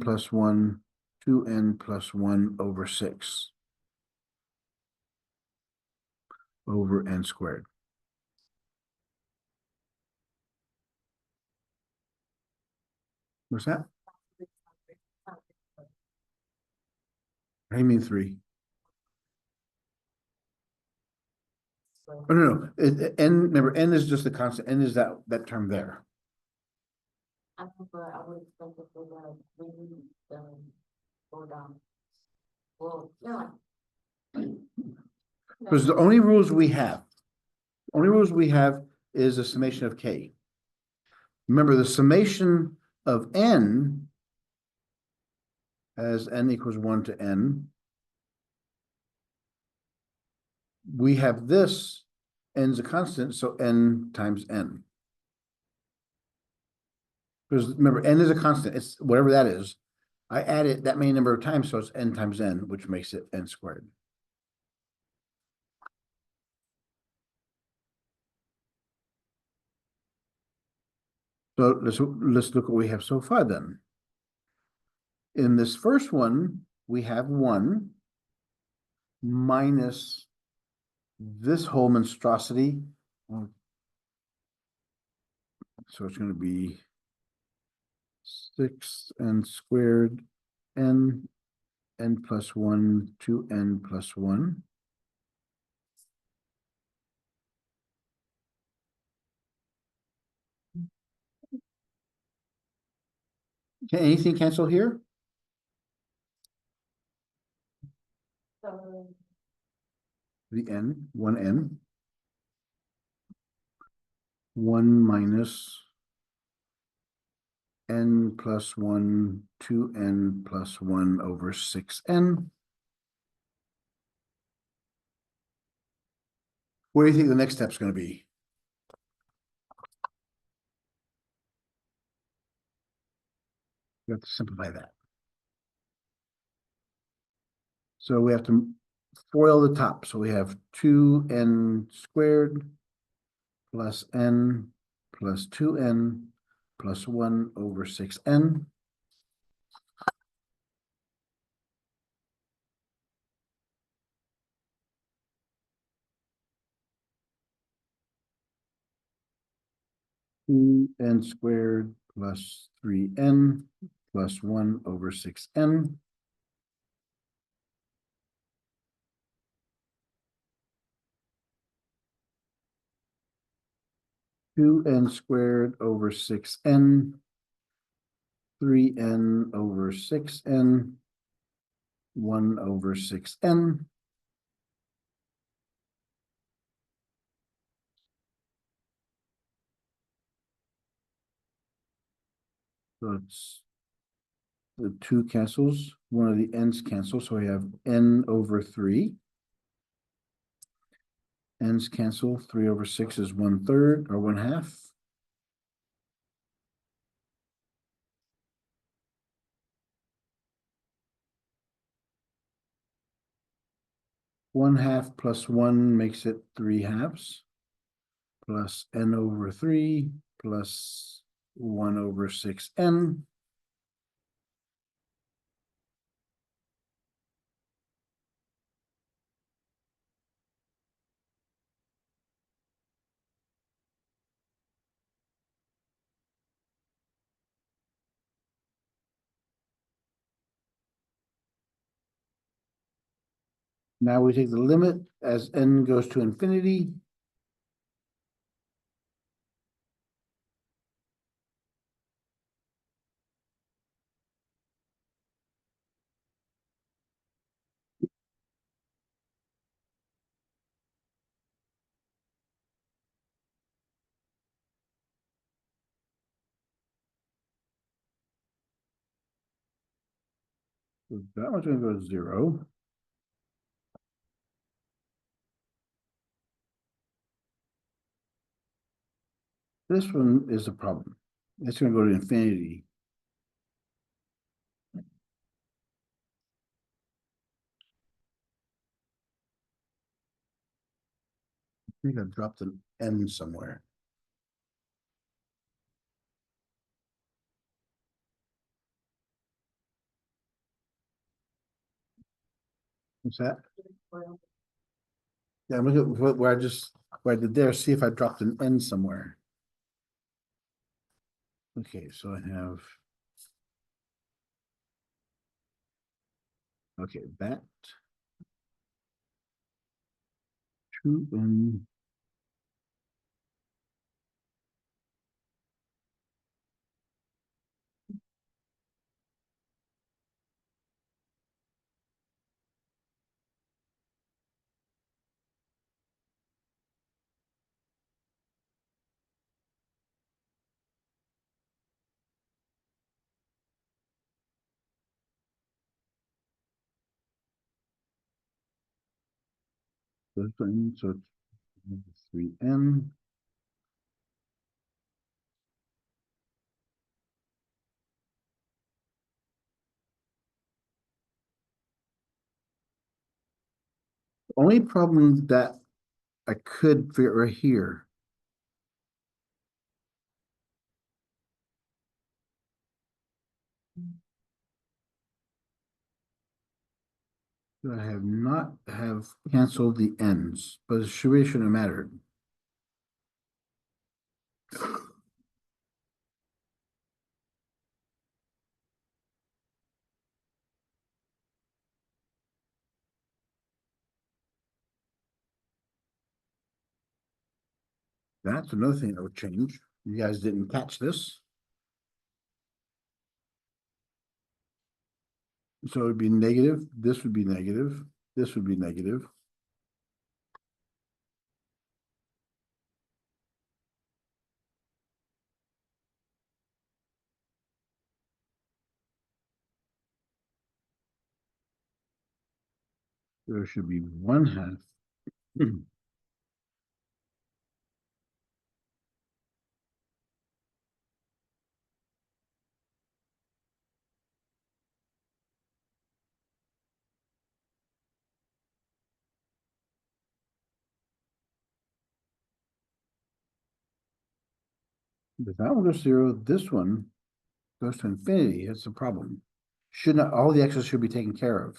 plus 1, 2n plus 1 over 6 over n squared. What's that? I mean 3. Oh, no. N, remember, n is just the constant. N is that term there. I prefer, I would expect it for the, maybe, go down. Well, yeah. Because the only rules we have is the summation of k. Remember, the summation of n as n equals 1 to n. We have this, n is a constant, so n times n. Because remember, n is a constant, it's whatever that is. I add it that many number of times, so it's n times n, which makes it n squared. So let's look what we have so far then. In this first one, we have 1 minus this whole monstrosity. So it's going to be 6n squared n plus 1 to n plus 1. Can anything cancel here? So, the n, one n. One minus n plus one, two n plus one over six n. What do you think the next step's gonna be? We have to simplify that. So we have to FOIL the top. So we have two n squared plus n plus two n plus one over six n. Two n squared plus three n plus one over six n. Two n squared over six n. Three n over six n. One over six n. So it's the two cancels, one of the n's cancels, so we have n over three. N's cancel, three over six is one third or one half. One half plus one makes it three halves. Plus n over three plus one over six n. Now we take the limit as n goes to infinity. So that one's gonna go to zero. This one is a problem. It's gonna go to infinity. I think I dropped an n somewhere. What's that? Yeah, I'm looking at where I did there, see if I dropped an n somewhere. Okay, so I have. Okay, that. Two n. So it's three n. Only problem that I could figure right here. I have not have canceled the ends, but it shouldn't have mattered. That's another thing that would change. You guys didn't catch this. So it would be negative, this would be negative, this would be negative. There should be 1/2. But that one goes to 0, this one goes to infinity, that's the problem. Should not, all the x's should be taken care of.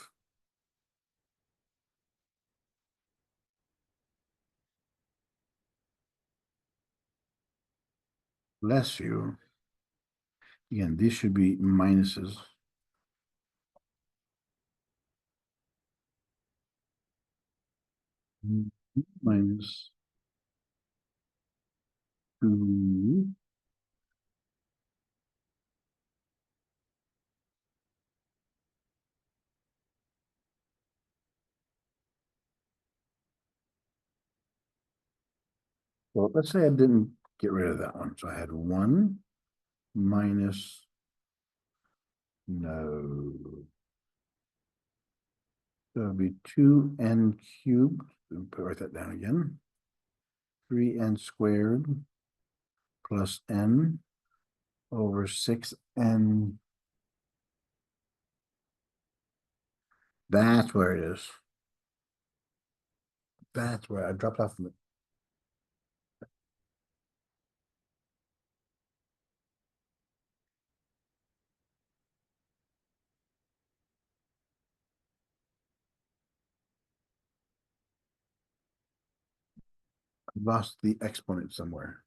Bless you. Again, these should be minuses. Minus 2. Well, let's say I didn't get rid of that one. So I had 1 minus, no. So it'll be 2n cubed. Write that down again. 3n squared plus n over 6n. That's where it is. That's where I dropped off from it. I lost the exponent somewhere.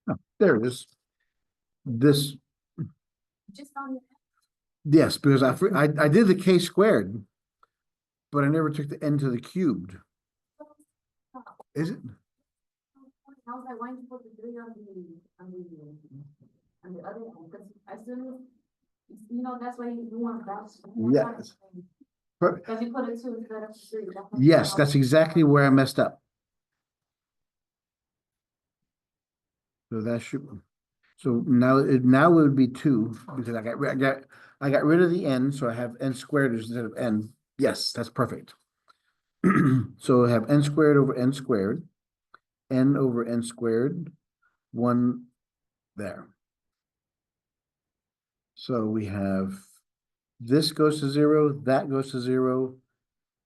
Oh, there it is. This, Just on the. yes, because I did the k squared, but I never took the n to the cubed. Is it? How's that going to put the 3 on the other end? Because as soon as, that's why you want that. Yes. Because you put it 2 instead of 3. Yes, that's exactly where I messed up. So that should, so now it would be 2 because I got rid of the n, so I have n squared instead of n. Yes, that's perfect. So I have n squared over n squared, n over n squared, 1 there. So we have this goes to 0, that goes to 0,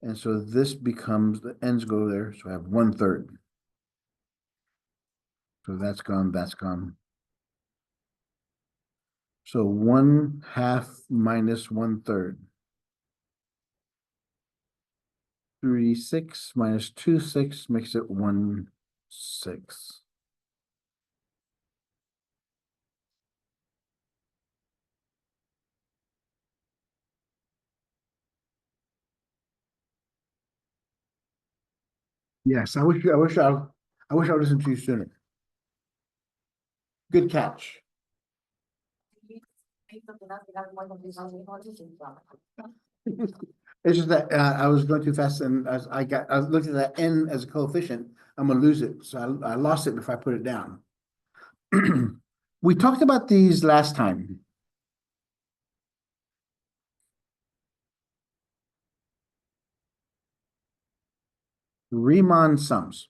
and so this becomes, the n's go there, so I have 1/3. So that's gone, that's gone. So 1/2 minus 1/3. 3, 6 minus 2, 6 makes it 1, 6. Yes, I wish I listened to you sooner. Good catch. It's just that I was going too fast and as I was looking at that n as a coefficient, I'm gonna lose it. So I lost it before I put it down. We talked about these last time. Riemann sums.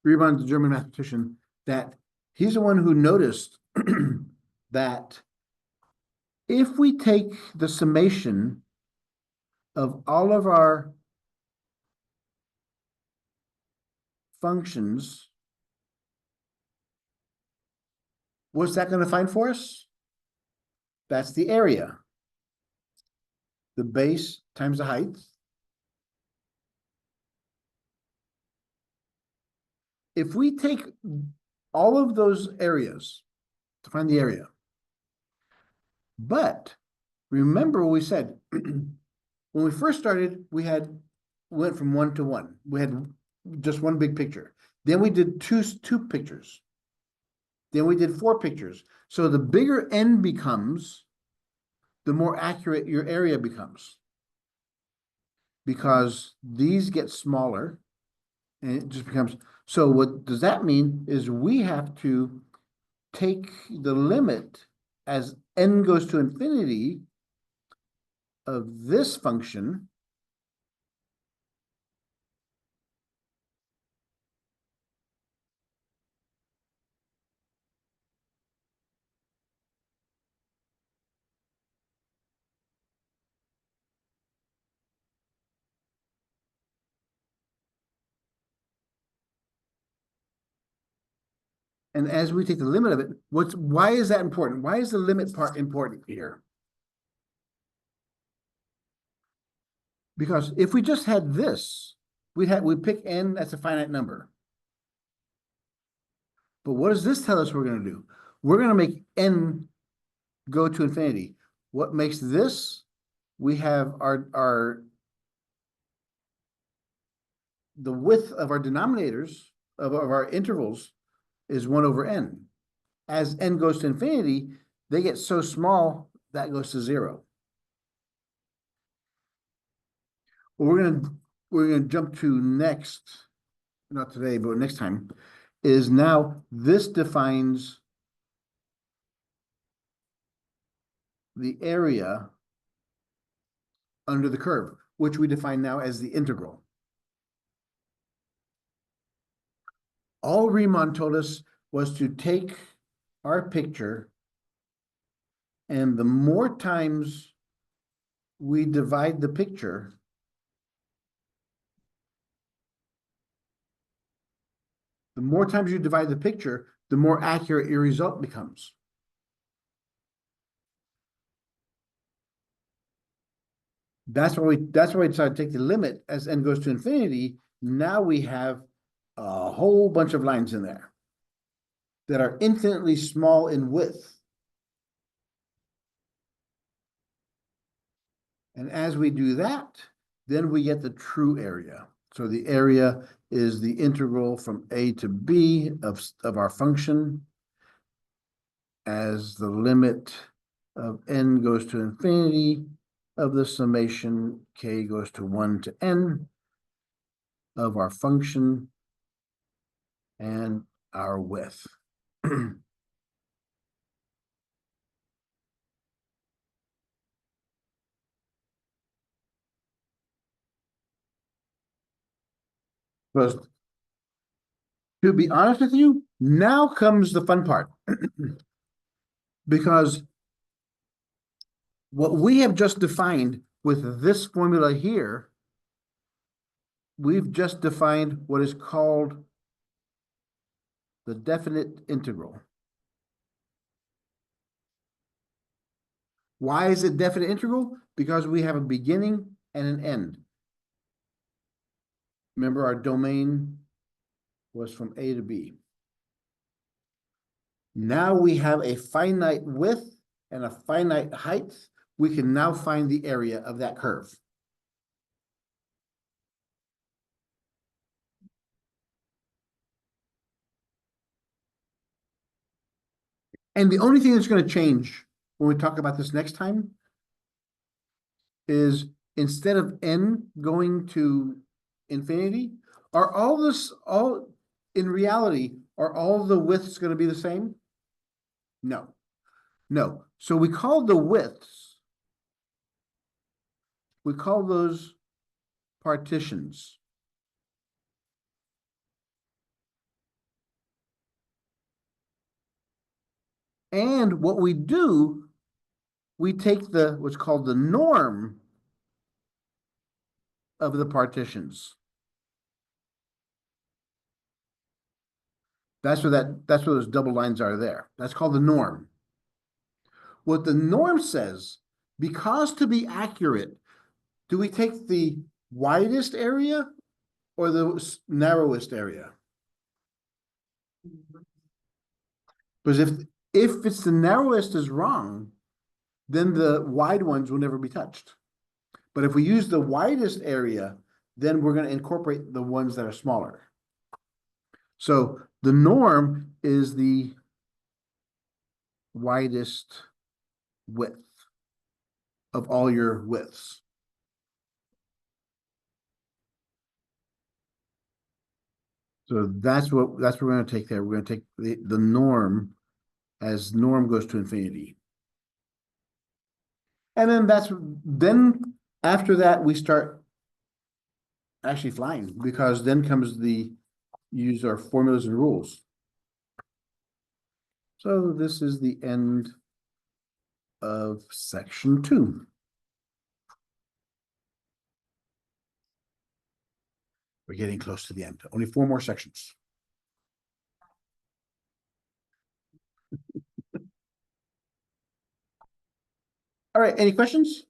Riemann, the German mathematician, that he's the one who noticed that if we take the summation of all of our functions, what's that going to find for us? That's the area. The base times the height. If we take all of those areas to find the area, but remember what we said, when we first started, went from 1 to 1. We had just one big picture. Then we did two pictures. Then we did 4 pictures. So the bigger n becomes, the more accurate your area becomes. Because these get smaller And it just becomes, so what does that mean is we have to take the limit as n goes to infinity of this function. And as we take the limit of it, why is that important? Why is the limit part important here? Because if we just had this, we'd pick n as a finite number. But what does this tell us we're going to do? We're going to make n go to infinity. What makes this? We have the width of our denominators of our intervals is 1 over n. As n goes to infinity, they get so small that goes to 0. What we're gonna jump to next, not today, but next time, is now this defines the area under the curve, which we define now as the integral. All Riemann told us was to take our picture, and the more times we divide the picture, the more times you divide the picture, the more accurate your result becomes. That's why we decided to take the limit as n goes to infinity. Now we have a whole bunch of lines in there that are infinitely small in width. And as we do that, then we get the true area. So the area is the integral from a to b of our function as the limit of n goes to infinity of the summation k goes to 1 to n of our function and our width. But to be honest with you, now comes the fun part. Because what we have just defined with this formula here, we've just defined what is called the definite integral. Why is it definite integral? Because we have a beginning and an end. Remember, our domain was from A to B. Now we have a finite width and a finite height. We can now find the area of that curve. And the only thing that's going to change when we talk about this next time is instead of n going to infinity, in reality, are all the widths going to be the same? No. No. So we call the widths, we call those partitions. And what we do, we take what's called the norm of the partitions. That's where those double lines are there. That's called the norm. What the norm says, because to be accurate, do we take the widest area or the narrowest area? Because if it's the narrowest is wrong, then the wide ones will never be touched. But if we use the widest area, then we're going to incorporate the ones that are smaller. So the norm is the widest width of all your widths. So that's what we're gonna take there. We're gonna take the norm as norm goes to infinity. And then after that, we start actually flying, because then comes use our formulas and rules. So this is the end of section 2. We're getting close to the end. Only 4 more sections. All right, any questions?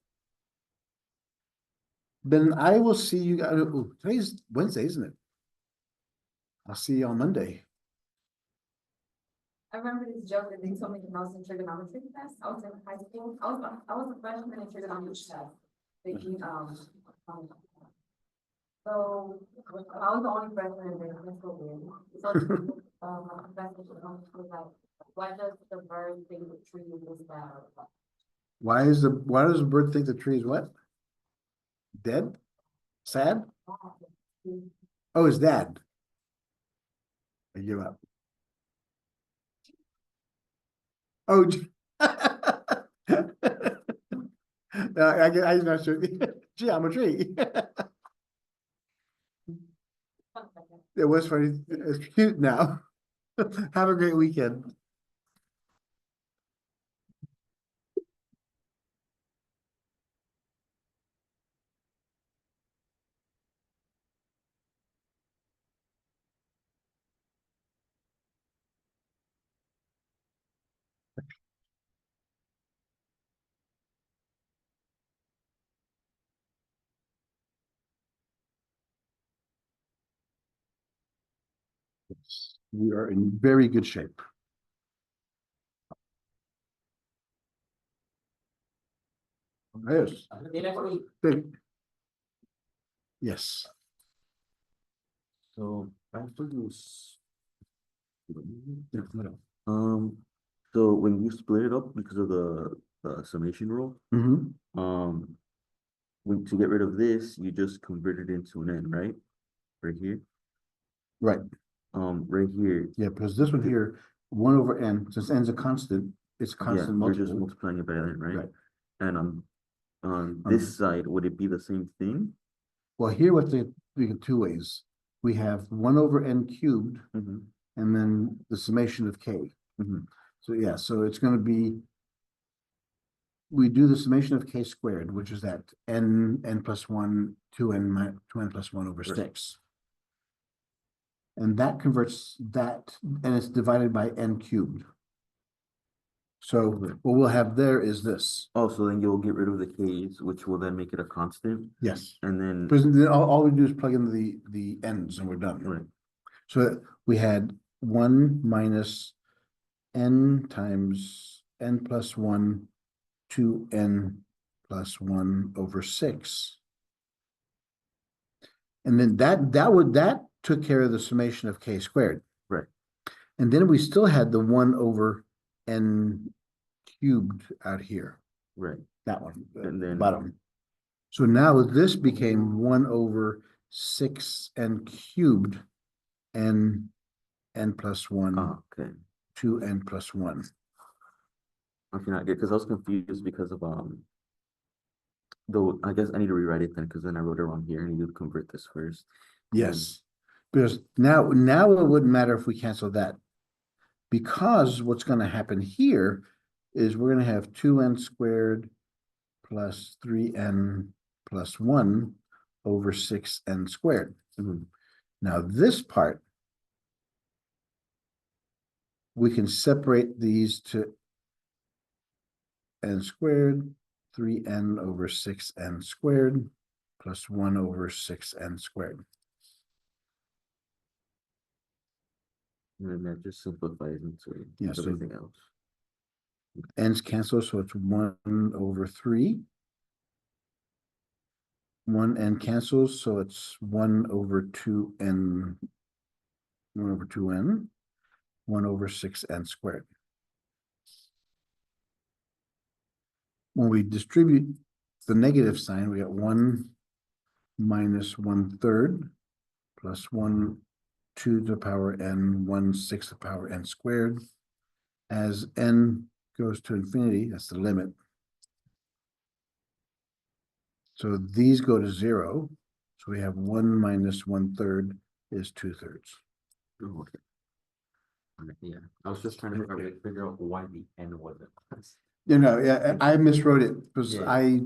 Then I will see you guys. Today's Wednesday, isn't it? I'll see you on Monday. I remember this joke that they told me when I was in trigonometry class. I was in high school. I was a freshman in trigonometry class. Thinking, so I was the only freshman in there. That's so weird. So, my professor was like, why does the bird think the tree is bad? Why does the bird think the tree is what? Dead? Sad? Oh, it's dad. I give up. Oh, I'm not sure. Geometry. It was funny. It's cute now. Have a great weekend. We are in very good shape. Yes. Yes. So after this, so when you split it up because of the summation rule, Mhm. to get rid of this, you just convert it into an n, right? Right here. Right. Right here, Yeah, because this one here, 1 over n, since n's a constant, it's a yeah, constant you're just multiple. multiplying it by n, right? Right. And on this side, would it be the same thing? Well, here we get 2 ways. We have 1 over n cubed, Mm-hmm. and then the summation of k. Mm-hmm. So yeah, so it's going to be, we do the summation of k squared, which is that n plus 1, 2n plus 1 over Right. 6. And that converts that, and it's divided by n cubed. So what we'll have there is this. Oh, so then you'll get rid of the k's, which will then make it a constant, Yes. and then Because then all we do is plug in the n's and we're done. right. So we had 1 minus n times n plus 1, 2n plus 1 over 6. And then that took care of the summation of k squared. Right. And then we still had the 1 over n cubed out here. Right. That one, the And then bottom. So now this became 1 over 6n cubed n plus 1, okay. 2n plus 1. Okay, not good, because I was confused because of though I guess I need to rewrite it then, because then I wrote it wrong here and you convert this first. Yes, because now it wouldn't matter if we cancel that, because what's going to happen here is we're going to have 2n squared plus 3n plus 1 over 6n squared. Mhm. Now this part, we can separate these to n squared, 3n over 6n squared plus 1 over 6n squared. And then that just simplifies into Yeah, so everything else. n's cancel, so it's 1 over 3. 1n cancels, so it's 1 over 2n, 1 over 2n, 1 over 6n squared. When we distribute the negative sign, we get 1 minus 1/3 plus 1 2 to the power n, 1/6 to the power n squared. As n goes to infinity, that's the limit. So these go to 0. So we have 1 minus 1/3 is 2/3. Oh, okay. Alright, yeah, I was just trying to figure out why the N wasn't. You know, yeah, I miswrote it because Yeah. I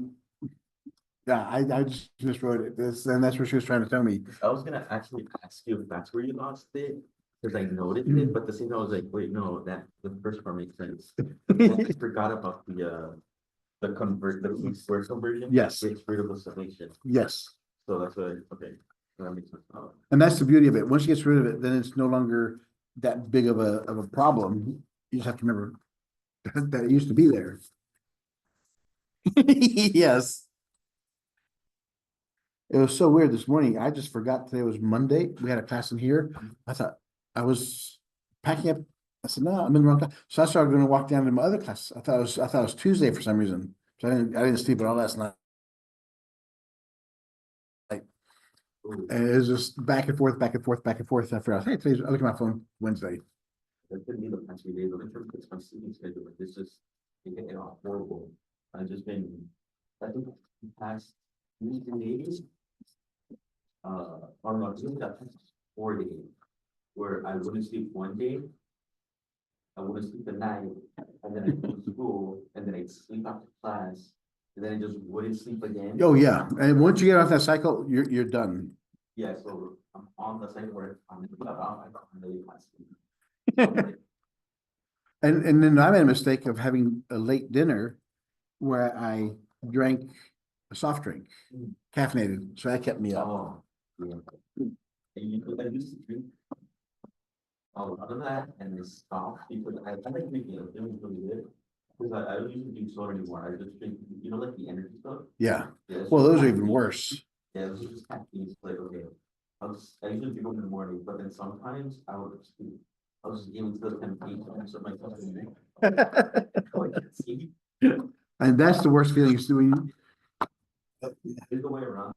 just miswrote it. And that's what she was trying to tell me. I was gonna actually ask you if that's where you lost it, because I noticed it, but at the same time, I was like, wait, no, that the first part makes sense. I forgot about the least square conversion. Yes. Gets rid of the summation, Yes. so that's why, okay, that makes sense. Oh, And that's the beauty of it. Once you get rid of it, then it's no longer that big of a problem. You just have to remember that it used to be there. Yes. It was so weird this morning. I just forgot today was Monday. We had a class in here. I thought I was packing up. I said, no, I'm in the wrong class. So I started going to walk down to my other class. I thought it was Tuesday for some reason. So I didn't sleep at all last night. ooh, And it was just back and forth, back and forth, back and forth. I forgot, hey, today's, I look at my phone Wednesday. that could be the past few days, I'm sure it's my sleeping schedule, but this just, it get all horrible. I've just been, I think the past 3 days. Or no, just the past 4 days, where I wouldn't sleep one day. I wouldn't sleep at night, and then I'd go to school, and then I'd sleep after class, and then I just wouldn't sleep again. Oh, yeah. And once you get off that cycle, you're done. Yeah, so I'm on the same where I'm about, I got really fast. And then I made a mistake of having a late dinner where I drank a soft drink, caffeinated, so that kept me up. Oh, yeah. And I used to drink a lot of that, and I stopped because I like drinking it, it was really good. Because I don't usually drink soda anymore, I just drink, like the energy stuff. Yeah. Yeah, it's Well, just those are even caffeine. worse. Yeah, it was just caffeine, it's like, okay, I usually drink them in the morning, but then sometimes I would just I was just giving to the temptation, so my something. Oh, I can't see. And that's the worst feeling is doing. There's the way around.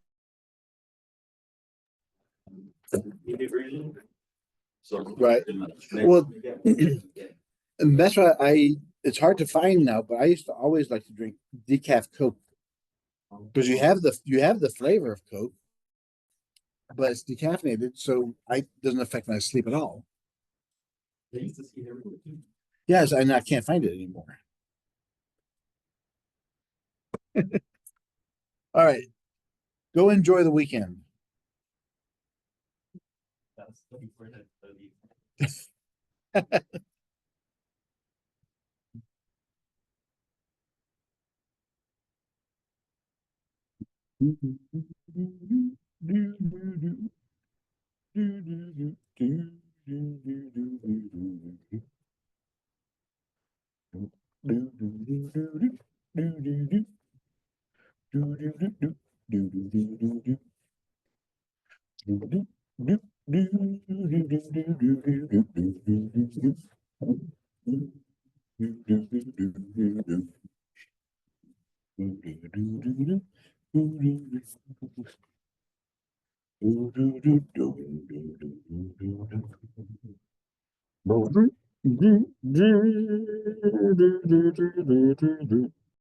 Version. So. Right. Well, and that's why it's hard to find now, but I used to always like to drink decaf Coke. Because you have the flavor of Coke, but it's decaffeinated, so it doesn't affect my sleep at all. I used to see everything. Yes, and I can't find it anymore. All right. Go enjoy the weekend. That's the important.